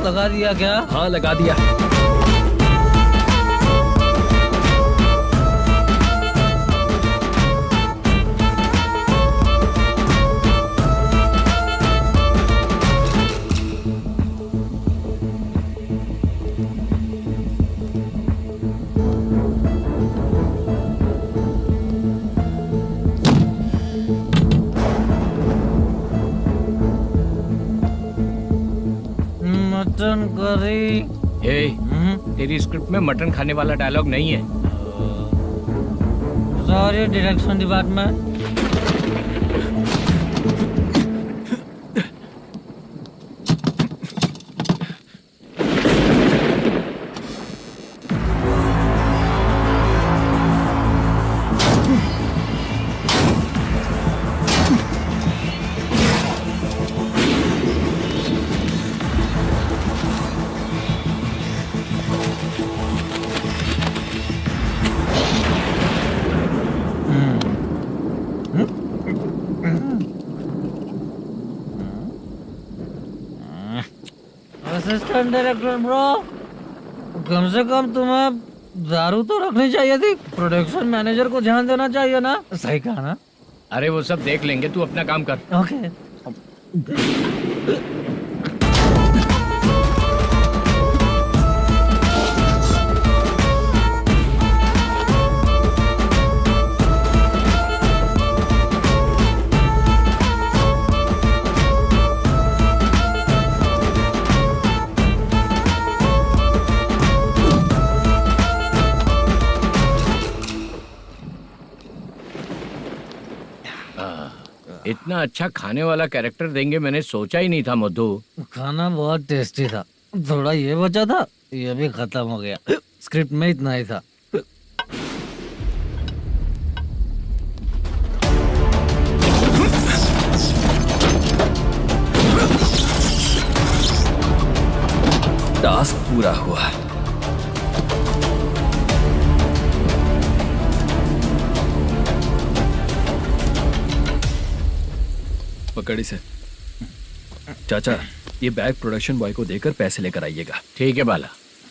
लगा दिया क्या? हाँ, लगा दिया। मेरी स्क्रिप्ट में मटन खाने वाला डायलॉग नहीं है। Sorry direction department. Assistant director bro, कम से कम तुम्हें दारू तो रखनी चाहिए थी। प्रोडक्शन मैनेजर को ध्यान देना चाहिए ना। सही कहा ना? अरे वो सब देख लेंगे, तू अपना काम कर। ओके। इतना अच्छा खाने वाला कैरेक्टर देंगे मैंने सोचा ही नहीं था मधु। खाना बहुत टेस्टी था। थोड़ा ये बचा था, ये भी खत्म हो गया। स्क्रिप्ट में इतना ही था। टास्क पूरा हुआ। पकड़ी से चाचा, ये बैग प्रोडक्शन बॉय को देकर पैसे लेकर आइएगा। ठीक है बाला।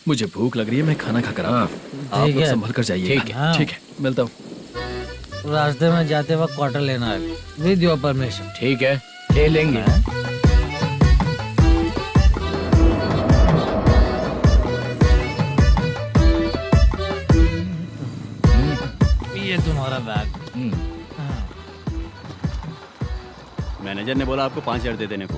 मुझे भूख लग रही है, मैं खाना खाकर आता हूँ। आप लोग संभल कर जाइए। ठीक है। ठीक है, मिलता हूँ। रास्ते में जाते वक्त क्वार्टर लेना है विद योर परमिशन। ठीक है, ले लेंगे। ये तुम्हारा बैग। मैनेजर ने बोला आपको 5,000 दे देने को।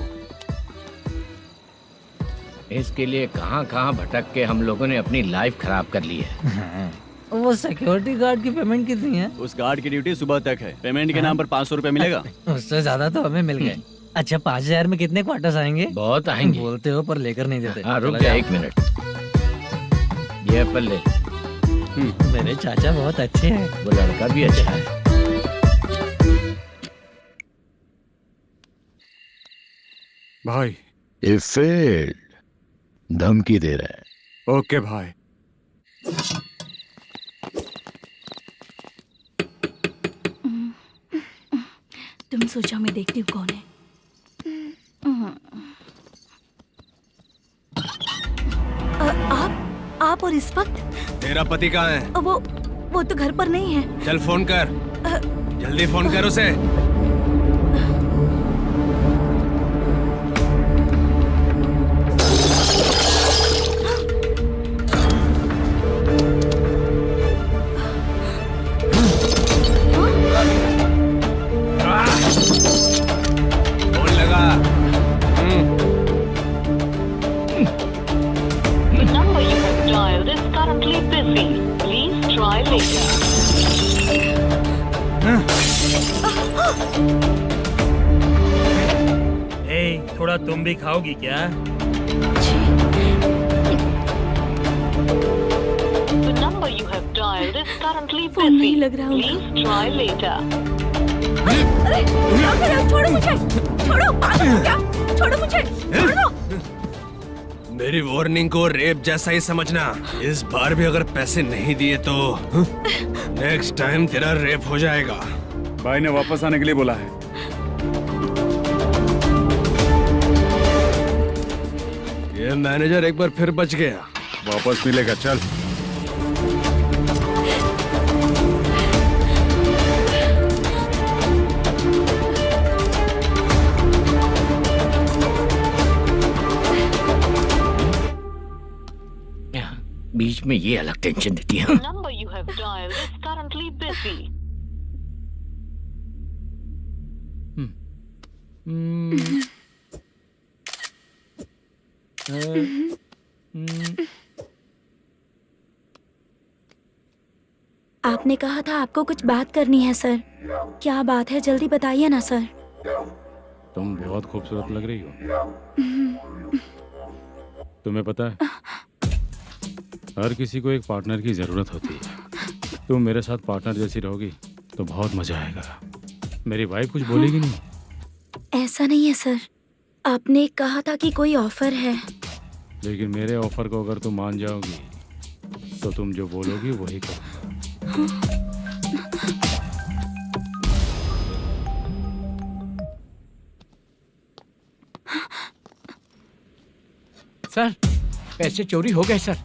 इसके लिए कहाँ कहाँ भटक के हम लोगों ने अपनी लाइफ खराब कर ली है। वो सिक्योरिटी गार्ड की पेमेंट कितनी है? उस गार्ड की ड्यूटी सुबह तक है। पेमेंट के नाम पर 500 रुपए मिलेगा। उससे ज्यादा तो हमें मिल गए। अच्छा 5,000 में कितने क्वार्टर्स आएंगे? बहुत आएंगे। बोलते हो पर लेकर नहीं देते। हाँ रुक जा 1 मिनट। ये एप्पल ले। मेरे चाचा बहुत अच्छे हैं। वो लड़का भी अच्छा है। भाई ये फेल्ड धमकी दे रहा है। ओके भाई। तुम सोचा मैं देखती हूँ कौन है। आप और इस वक्त तेरा पति कहाँ है? वो तो घर पर नहीं है। चल फोन कर, जल्दी फोन कर उसे। फोन लगा। number you have dialed is currently busy. Please try later. थोड़ा तुम भी खाओगी क्या? The number you have dialed is currently phone नहीं busy. लग रहा होगा। Please try later. अरे क्या कर रहे हो? छोड़ो मुझे, छोड़ो, पागल हो क्या? छोड़ो मुझे, छोड़ो। मेरी वार्निंग को रेप जैसा ही समझना। इस बार भी अगर पैसे नहीं दिए तो नेक्स्ट टाइम तेरा रेप हो जाएगा। भाई ने वापस आने के लिए बोला है। ये मैनेजर एक बार फिर बच गया। वापस मिलेगा, चल। बीच में ये अलग टेंशन देती है। The number you have dialed is currently busy. आपने कहा था आपको कुछ बात करनी है सर। क्या बात है, जल्दी बताइए ना सर। तुम बहुत खूबसूरत लग रही हो। तुम्हें पता है, हर किसी को एक पार्टनर की जरूरत होती है। तुम मेरे साथ पार्टनर जैसी रहोगी तो बहुत मजा आएगा। मेरी वाइफ कुछ बोलेगी नहीं? ऐसा नहीं है सर, आपने कहा था कि कोई ऑफर है। लेकिन मेरे ऑफर को अगर तुम मान जाओगी तो तुम जो बोलोगी वही करो। सर, पैसे चोरी हो गए सर।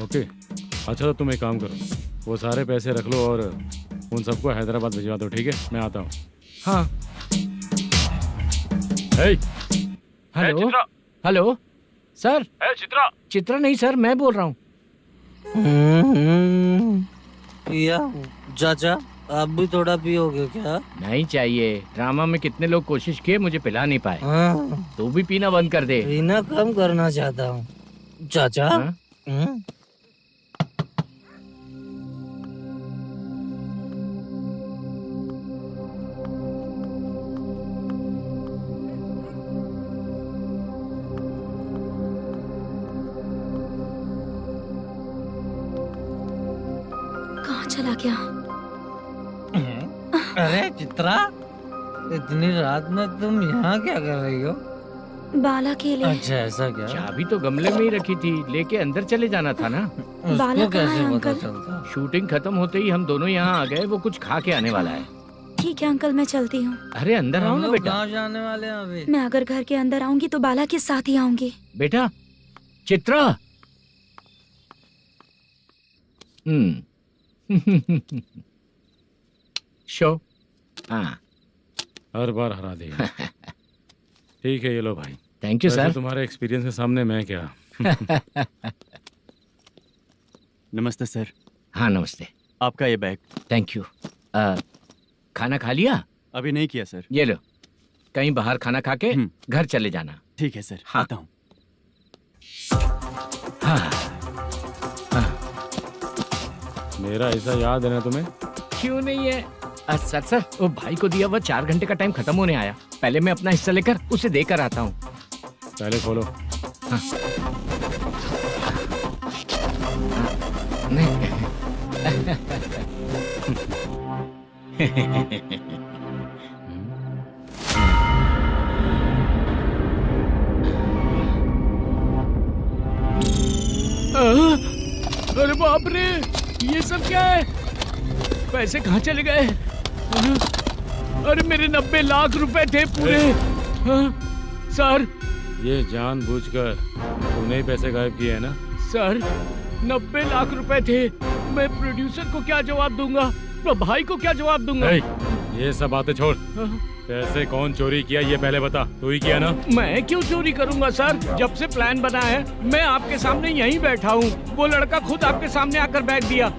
ओके, अच्छा तो तुम एक काम करो, वो सारे पैसे रख लो और उन सबको हैदराबाद भिजवा दो, ठीक है? मैं आता हूँ। हाँ। Hello hello sir. Chitra? Chitra नहीं सर, मैं बोल रहा हूँ। या चाचा, आप भी थोड़ा पियोगे क्या? नहीं चाहिए। ड्रामा में कितने लोग कोशिश किए, मुझे पिला नहीं पाए। तू भी पीना बंद कर दे। पीना कम करना चाहता हूँ चाचा। कहाँ चला गया? अरे चित्रा, इतनी रात में तुम यहाँ क्या कर रही हो? बाला के लिए। अच्छा ऐसा क्या? चाबी तो गमले में ही रखी थी, लेके अंदर चले जाना था ना। बाला उसको कहाँ है कैसे पता अंकल? चलता? शूटिंग खत्म होते ही हम दोनों यहाँ आ गए। वो कुछ खा के आने वाला है। ठीक है अंकल, मैं चलती हूँ। अरे अंदर आओ हम ना लोग बेटा। कहाँ जाने वाले हैं अभी? मैं अगर घर के अंदर आऊंगी तो बाला के साथ ही आऊंगी। बेटा चित्रा। शो। हाँ, हर बार हरा देगा। ठीक है, ये लो भाई। थैंक यू वैसे सर। तुम्हारे एक्सपीरियंस के सामने मैं क्या। नमस्ते सर। हाँ नमस्ते। आपका ये बैग। Thank you. खाना खा लिया? अभी नहीं किया सर। ये लो, कहीं बाहर खाना खा के घर चले जाना। ठीक है सर। हाँ। आता हूँ। हाँ। मेरा ऐसा याद है ना तुम्हें? क्यों नहीं है? सर वो भाई को दिया हुआ 4 घंटे का टाइम खत्म होने आया। पहले मैं अपना हिस्सा लेकर उसे देकर आता हूँ। पहले खोलो। हाँ। अरे बाप रे, ये सब क्या है? पैसे कहाँ चले गए? अरे मेरे 90 लाख रुपए थे पूरे। सर, ये जानबूझकर तूने ही पैसे गायब किए हैं ना? सर 90 लाख रुपए थे। मैं प्रोड्यूसर को क्या जवाब दूंगा, तो भाई को क्या जवाब दूंगा? ये सब बातें छोड़। पैसे कौन चोरी किया ये पहले बता। तू ही किया ना? मैं क्यों चोरी करूंगा सर? जब से प्लान बना है मैं आपके सामने यहीं बैठा हूँ। वो लड़का खुद आपके सामने आकर बैग दिया।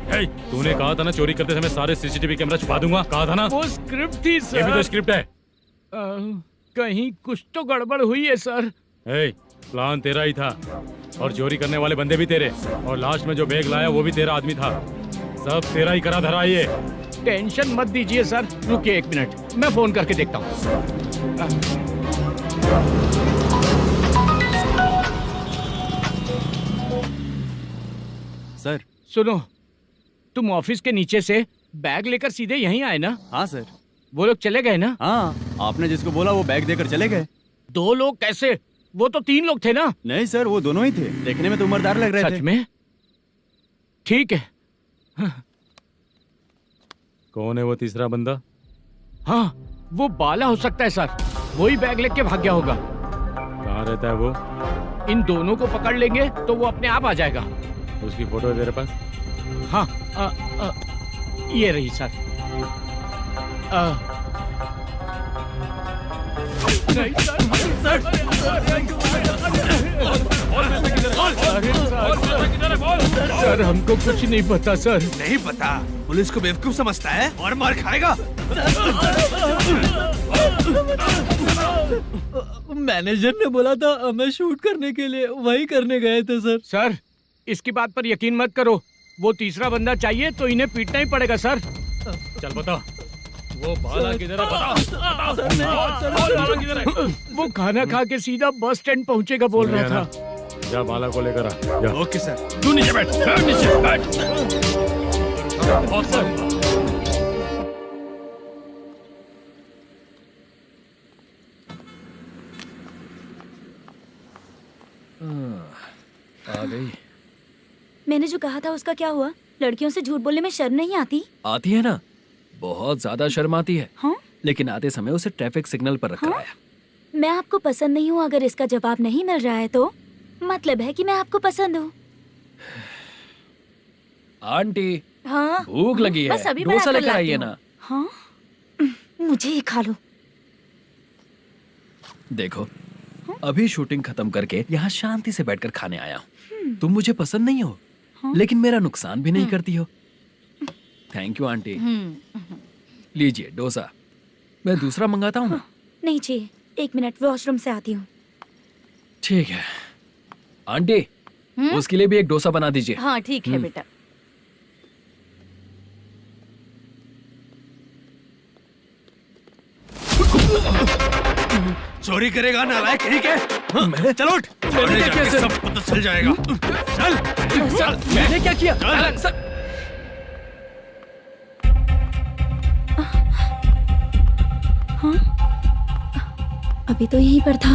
तूने कहा था ना चोरी करते समय सारे सीसीटीवी कैमरा छुपा दूंगा, कहा था ना? वो स्क्रिप्ट थी सर। ये भी तो स्क्रिप्ट है। कहीं कुछ तो गड़बड़ हुई है सर। प्लान तेरा ही था और चोरी करने वाले बंदे भी तेरे, और लास्ट में जो बैग लाया वो भी तेरा आदमी था। सब तेरा ही करा धरा। ये टेंशन मत दीजिए सर। रुकिए 1 मिनट, मैं फोन करके देखता हूँ। सर सुनो, तुम ऑफिस के नीचे से बैग लेकर सीधे यहीं आए ना? हाँ सर। वो लोग चले गए ना? हाँ, आपने जिसको बोला वो बैग देकर चले गए। 2 लोग कैसे? वो तो 3 लोग थे ना? नहीं सर, वो दोनों ही थे। देखने में तो उम्रदार लग रहे थे। सच में? ठीक है। कौन है वो तीसरा बंदा? हाँ, वो बाला हो सकता है सर। वही बैग लेके भाग गया होगा। कहाँ रहता है वो? इन दोनों को पकड़ लेंगे तो वो अपने आप आ जाएगा। उसकी फोटो है तेरे पास? हाँ, ये रही सर। नहीं सर, हमको कुछ नहीं पता सर। नहीं पता? पुलिस को बेवकूफ समझता है और मार खाएगा। मैनेजर ने बोला था हमें शूट करने के लिए, वही करने गए थे सर। सर, इसकी बात पर यकीन मत करो। वो तीसरा बंदा चाहिए तो इन्हें पीटना ही पड़ेगा सर। चल बता, वो बाला किधर है? बता, बोल बाला किधर है? वो खाना खा के सीधा बस स्टैंड पहुंचेगा बोल रहा था। जा बाला को लेकर आ। जा। Okay sir. तू नीचे बैठ, नीचे बैठ। बहुत सर। आ गई। मैंने जो कहा था उसका क्या हुआ? लड़कियों से झूठ बोलने में शर्म नहीं आती? आती है ना, बहुत ज्यादा शर्म आती है। हाँ? लेकिन आते समय उसे ट्रैफिक सिग्नल पर रखा हाँ? है। मैं आपको पसंद नहीं हूँ अगर इसका जवाब नहीं मिल रहा है तो मतलब है कि मैं आपको पसंद हूँ। आंटी, हाँ? भूख लगी है, बस अभी डोसा बना कर लेकर लाती आइए हूँ। ना। हाँ? मुझे ही खा लो। देखो, अभी शूटिंग खत्म करके यहाँ शांति से बैठकर खाने आया हूँ। तुम मुझे पसंद नहीं हो, लेकिन मेरा नुकसान भी नहीं करती हो। Thank you aunty. लीजिए डोसा। मैं दूसरा मंगाता हूँ ना? नहीं चाहिए, 1 मिनट वॉशरूम से आती हूँ। ठीक है आंटी, उसके लिए भी एक डोसा बना दीजिए। हाँ ठीक है बेटा। चोरी करेगा नालायक कहीं के? हाँ, चल उठ। मैंने क्या किया? सब पता चल जाएगा। चल सर, मैंने क्या किया? सर, हाँ? अभी तो यहीं पर था।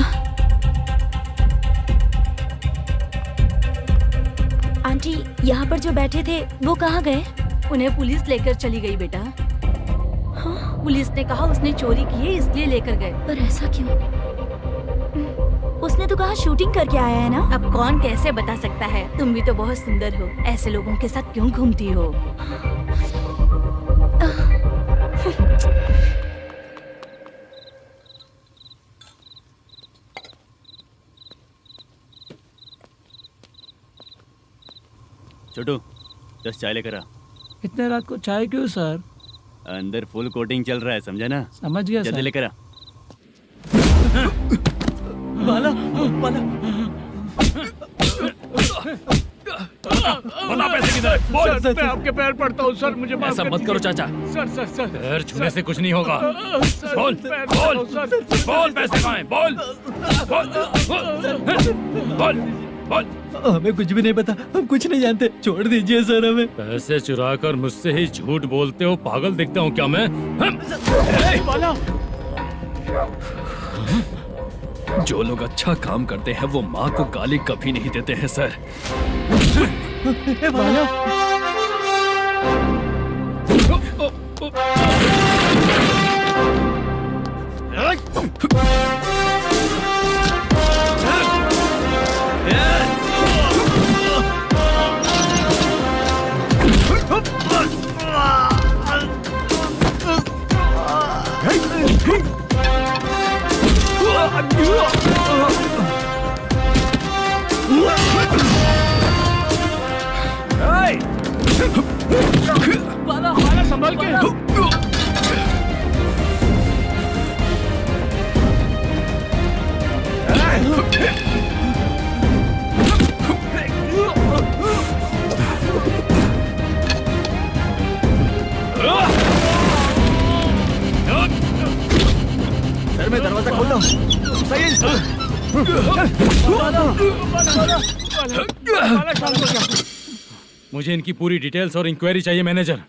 आंटी, यहाँ पर जो बैठे थे वो कहाँ गए? उन्हें पुलिस लेकर चली गई बेटा। हाँ? पुलिस ने कहा उसने चोरी की है इसलिए लेकर गए। पर ऐसा क्यों? उसने तो कहा शूटिंग करके आया है ना। अब कौन कैसे बता सकता है? तुम भी तो बहुत सुंदर हो, ऐसे लोगों के साथ क्यों घूमती हो? छोटू 10 चाय लेकर आ। इतने रात को चाय क्यों सर? अंदर फुल कोटिंग चल रहा है, समझा ना? समझ गया जल्दी सर। लेकर आ। बाला, बाला। बता पैसे किधर है? बोल। सर, मैं आपके पैर पड़ता हूँ सर, मुझे माफ ऐसा कर मत करो दीजिए। चाचा। सर सर सर पैर छूने से कुछ नहीं होगा। सर, बोल, पैर बोल, पड़ता हूँ, सर। बोल पैसे कहाँ हैं? बोल, बोल, बोल, बोल। हमें कुछ भी नहीं पता, हम कुछ नहीं जानते, छोड़ दीजिए सर हमें। पैसे चुरा कर मुझसे ही झूठ बोलते हो, पागल दिखता हूँ क्या मैं? जो लोग अच्छा काम करते हैं वो माँ को गाली कभी नहीं देते हैं सर। बाला, बाला संभाल के। सर मैं दरवाजा खोलता हूँ। सही है सर। मुझे इनकी पूरी डिटेल्स और इंक्वायरी चाहिए मैनेजर।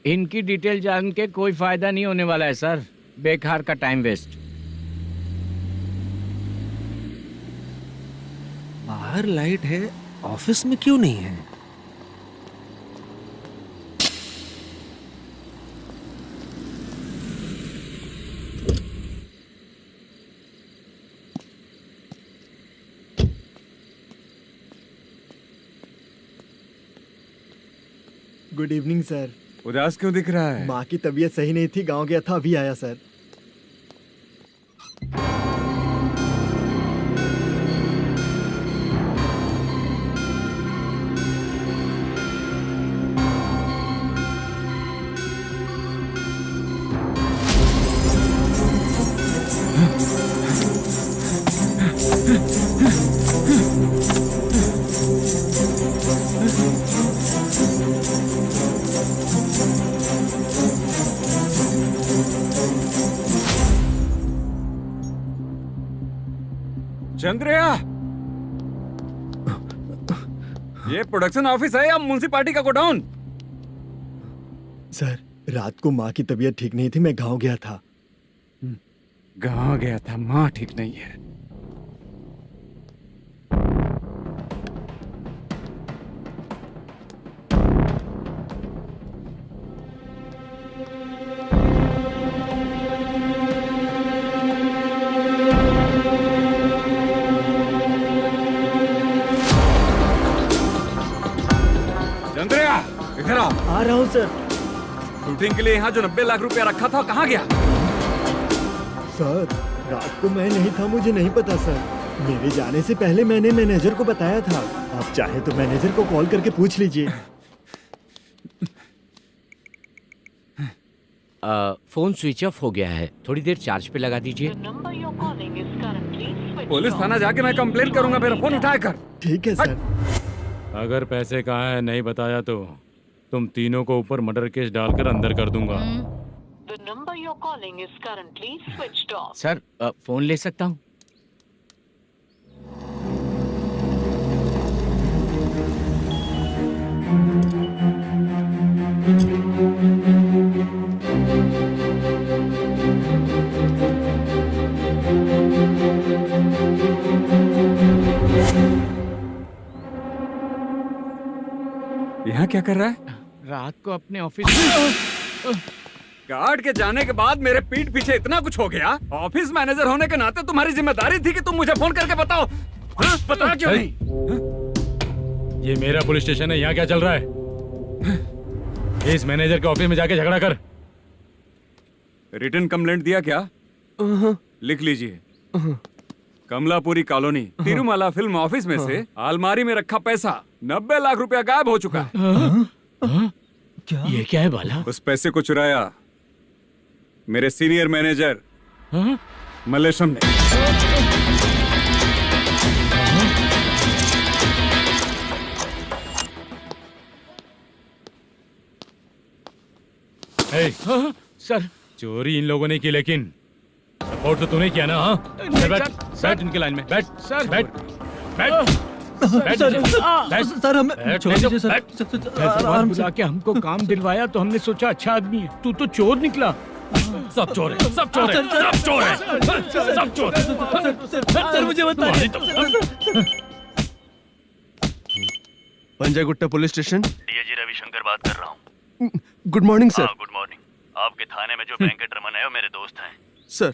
इनकी डिटेल जान के कोई फायदा नहीं होने वाला है सर, बेकार का टाइम वेस्ट। बाहर लाइट है, ऑफिस में क्यों नहीं है? Good evening sir. उदास क्यों दिख रहा है? माँ की तबीयत सही नहीं थी, गांव गया था, अभी आया सर। चंद्रया, ये प्रोडक्शन ऑफिस है या म्युनिसिपालिटी का गोडाउन? सर, रात को माँ की तबीयत ठीक नहीं थी, मैं गांव गया था। गांव गया था, माँ ठीक नहीं है। चंद्रया, इधर आओ। आ रहा हूँ सर। शूटिंग के लिए यहाँ जो 90 लाख रुपया रखा था, कहाँ गया? सर, रात को मैं नहीं था, मुझे नहीं पता सर। मेरे जाने से पहले मैंने मैनेजर को बताया था। आप चाहे तो मैनेजर को कॉल करके पूछ लीजिए। फोन स्विच ऑफ हो गया है, थोड़ी देर चार्ज पे लगा दीजिए। पुलिस थाना जाके मैं कंप्लेंट करूंगा, मेरा फोन उठाया कर। ठीक है सर। अगर पैसे कहाँ है नहीं बताया तो तुम तीनों को ऊपर मर्डर केस डालकर अंदर कर दूंगा। The number you're calling is currently switched off. Sir, phone ले सकता हूँ? यहाँ क्या कर रहा है? रात को अपने ऑफिस गार्ड के जाने के बाद मेरे पीठ पीछे इतना कुछ हो गया। ऑफिस मैनेजर होने के नाते तुम्हारी जिम्मेदारी थी कि तुम मुझे फोन करके बताओ। हाँ? बता क्यों नहीं? ये मेरा पुलिस स्टेशन है, यहाँ क्या चल रहा है? इस मैनेजर के ऑफिस में जाके झगड़ा कर। रिटन कंप्लेंट दिया क्या? लिख लीजिए। Kamalapuri colony, Tirumala film office में से अलमारी में रखा पैसा 90 लाख रुपया गायब हो चुका है। ये क्या है बाला? उस पैसे को चुराया मेरे सीनियर मैनेजर मल्लेशम ने। सर, चोरी इन लोगों ने की, लेकिन सपोर्ट तो तूने किया ना? हाँ, बैठ इनकी लाइन में, बैठ सर, बैठ बैठ सर, हमें छोड़ दीजिए सर। आराम बुला के हमको काम दिलवाया तो हमने सोचा अच्छा आदमी है। तू तो चोर निकला। सब चोर है, सब चोर है, सब चोर है, सब चोर है। सर, मुझे बताइए। Panjagutta police station, DIG Ravishankar बात कर रहा हूँ। Good morning sir. Good morning. आपके थाने में जो वेंकट रमन है वो मेरे दोस्त हैं। सर,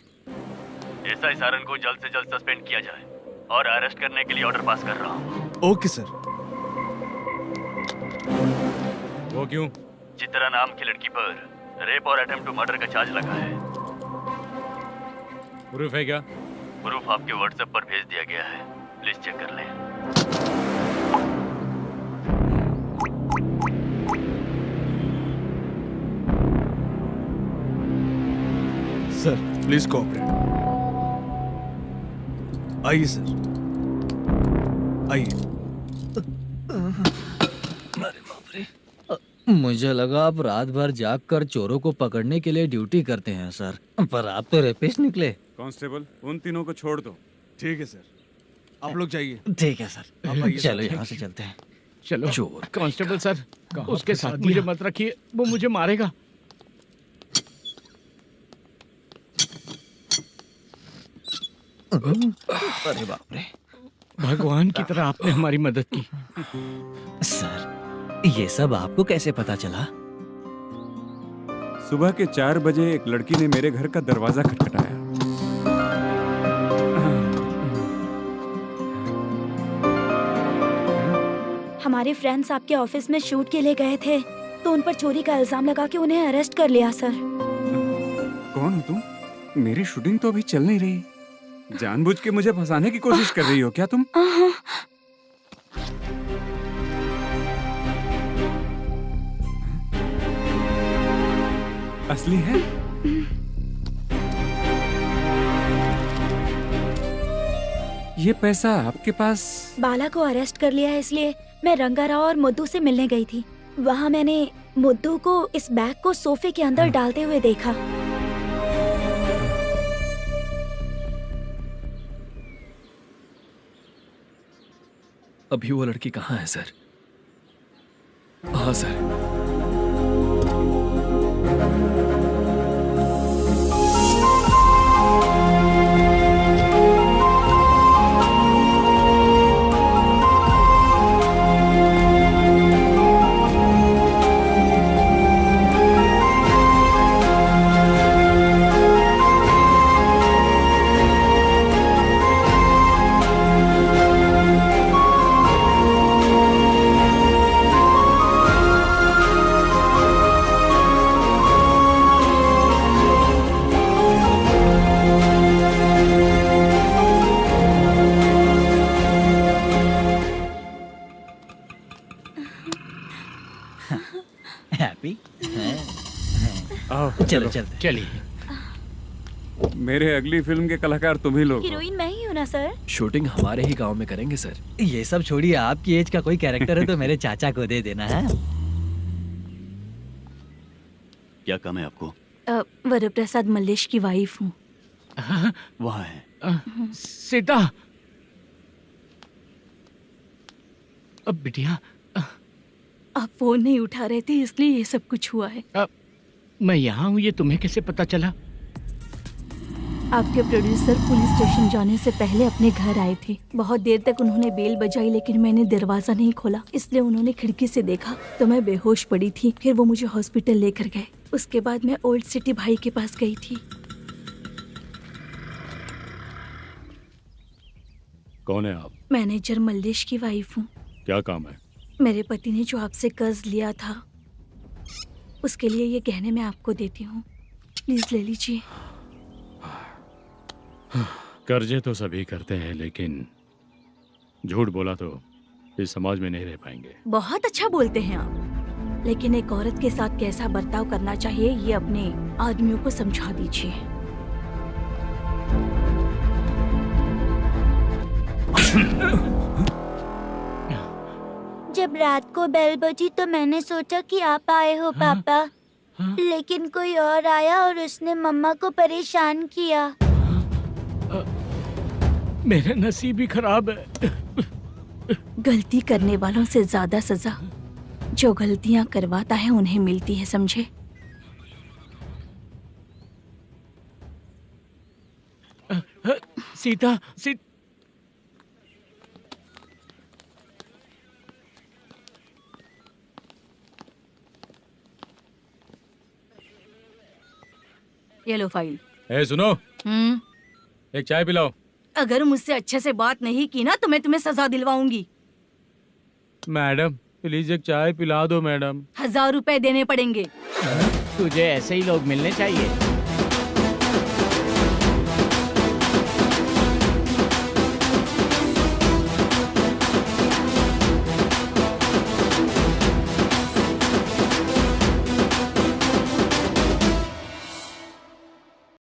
एसआई सारन को जल्द से जल्द सस्पेंड किया जाए और अरेस्ट करने के लिए ऑर्डर पास कर रहा हूँ। Okay sir. वो क्यों? चित्रा नाम की लड़की पर रेप और अटेम्प्ट टू मर्डर का चार्ज लगा है। प्रूफ है क्या? प्रूफ आपके व्हाट्सएप पर भेज दिया गया है, प्लीज चेक कर लें। Sir, please cooperate. आइए सर, आइए। मुझे लगा आप रात भर जाग कर चोरों को पकड़ने के लिए ड्यूटी करते हैं सर, पर आप तो रेपिस्ट निकले। कांस्टेबल, उन तीनों को छोड़ दो। ठीक है सर, आप लोग जाइए। ठीक है सर, चलो यहाँ से चलते हैं। चलो। चोर कांस्टेबल सर, उसके साथ मुझे मत रखिए, वो मुझे मारेगा। अरे बाप रे, भगवान की तरह आपने हमारी मदद की। सर, ये सब आपको कैसे पता चला? सुबह के 4 बजे एक लड़की ने मेरे घर का दरवाजा खटखटाया। हमारे फ्रेंड्स आपके ऑफिस में शूट के लिए गए थे, तो उन पर चोरी का इल्जाम लगा के उन्हें अरेस्ट कर लिया सर। कौन हो तुम? मेरी शूटिंग तो अभी चल नहीं रही। जानबूझ के मुझे फंसाने की कोशिश कर रही हो क्या तुम? असली है? ये पैसा आपके पास? बाला को अरेस्ट कर लिया है, इसलिए मैं रंगाराव और मुद्दू से मिलने गई थी। वहाँ मैंने मुद्दू को इस बैग को सोफे के अंदर डालते हुए देखा। अभी वो लड़की कहाँ है सर? हाँ सर। हैप्पी? आओ चलो चलते। चलिए। मेरे अगली फिल्म के कलाकार तुम ही लोग हो। हीरोइन मैं ही हूँ ना सर। शूटिंग हमारे ही गांव में करेंगे सर। ये सब छोड़िए, आपकी एज का कोई कैरेक्टर है तो मेरे चाचा को दे देना है। क्या काम है आपको? वरप्रसाद मल्लेश की वाइफ हूँ। वहाँ है। सीता। अब बिटिया आप फोन नहीं उठा रहे थे इसलिए ये सब कुछ हुआ है। मैं यहाँ हूँ, ये तुम्हें कैसे पता चला? आपके प्रोड्यूसर पुलिस स्टेशन जाने से पहले अपने घर आए थे। बहुत देर तक उन्होंने बेल बजाई लेकिन मैंने दरवाजा नहीं खोला, इसलिए उन्होंने खिड़की से देखा तो मैं बेहोश पड़ी थी। फिर वो मुझे हॉस्पिटल लेकर गए। उसके बाद मैं ओल्ड सिटी भाई के पास गई थी। कौन है आप? मैनेजर मल्लेश की वाइफ हूँ। क्या काम है? मेरे पति ने जो आपसे कर्ज लिया था उसके लिए ये गहने मैं आपको देती हूँ, प्लीज ले लीजिए। कर्जे तो सभी करते हैं, लेकिन झूठ बोला तो इस समाज में नहीं रह पाएंगे। बहुत अच्छा बोलते हैं आप, लेकिन एक औरत के साथ कैसा बर्ताव करना चाहिए ये अपने आदमियों को समझा दीजिए। जब रात को बेल बजी तो मैंने सोचा कि आप आए हो पापा, लेकिन कोई और आया और उसने मम्मा को परेशान किया। मेरा नसीब ही खराब है। गलती करने वालों से ज्यादा सजा जो गलतियां करवाता है उन्हें मिलती है, समझे? सीता, ये लो फाइल। ए सुनो, एक चाय पिलाओ। अगर मुझसे अच्छे से बात नहीं की ना तो मैं तुम्हें सजा दिलवाऊंगी। मैडम प्लीज एक चाय पिला दो मैडम। 1000 रुपए देने पड़ेंगे। तुझे ऐसे ही लोग मिलने चाहिए।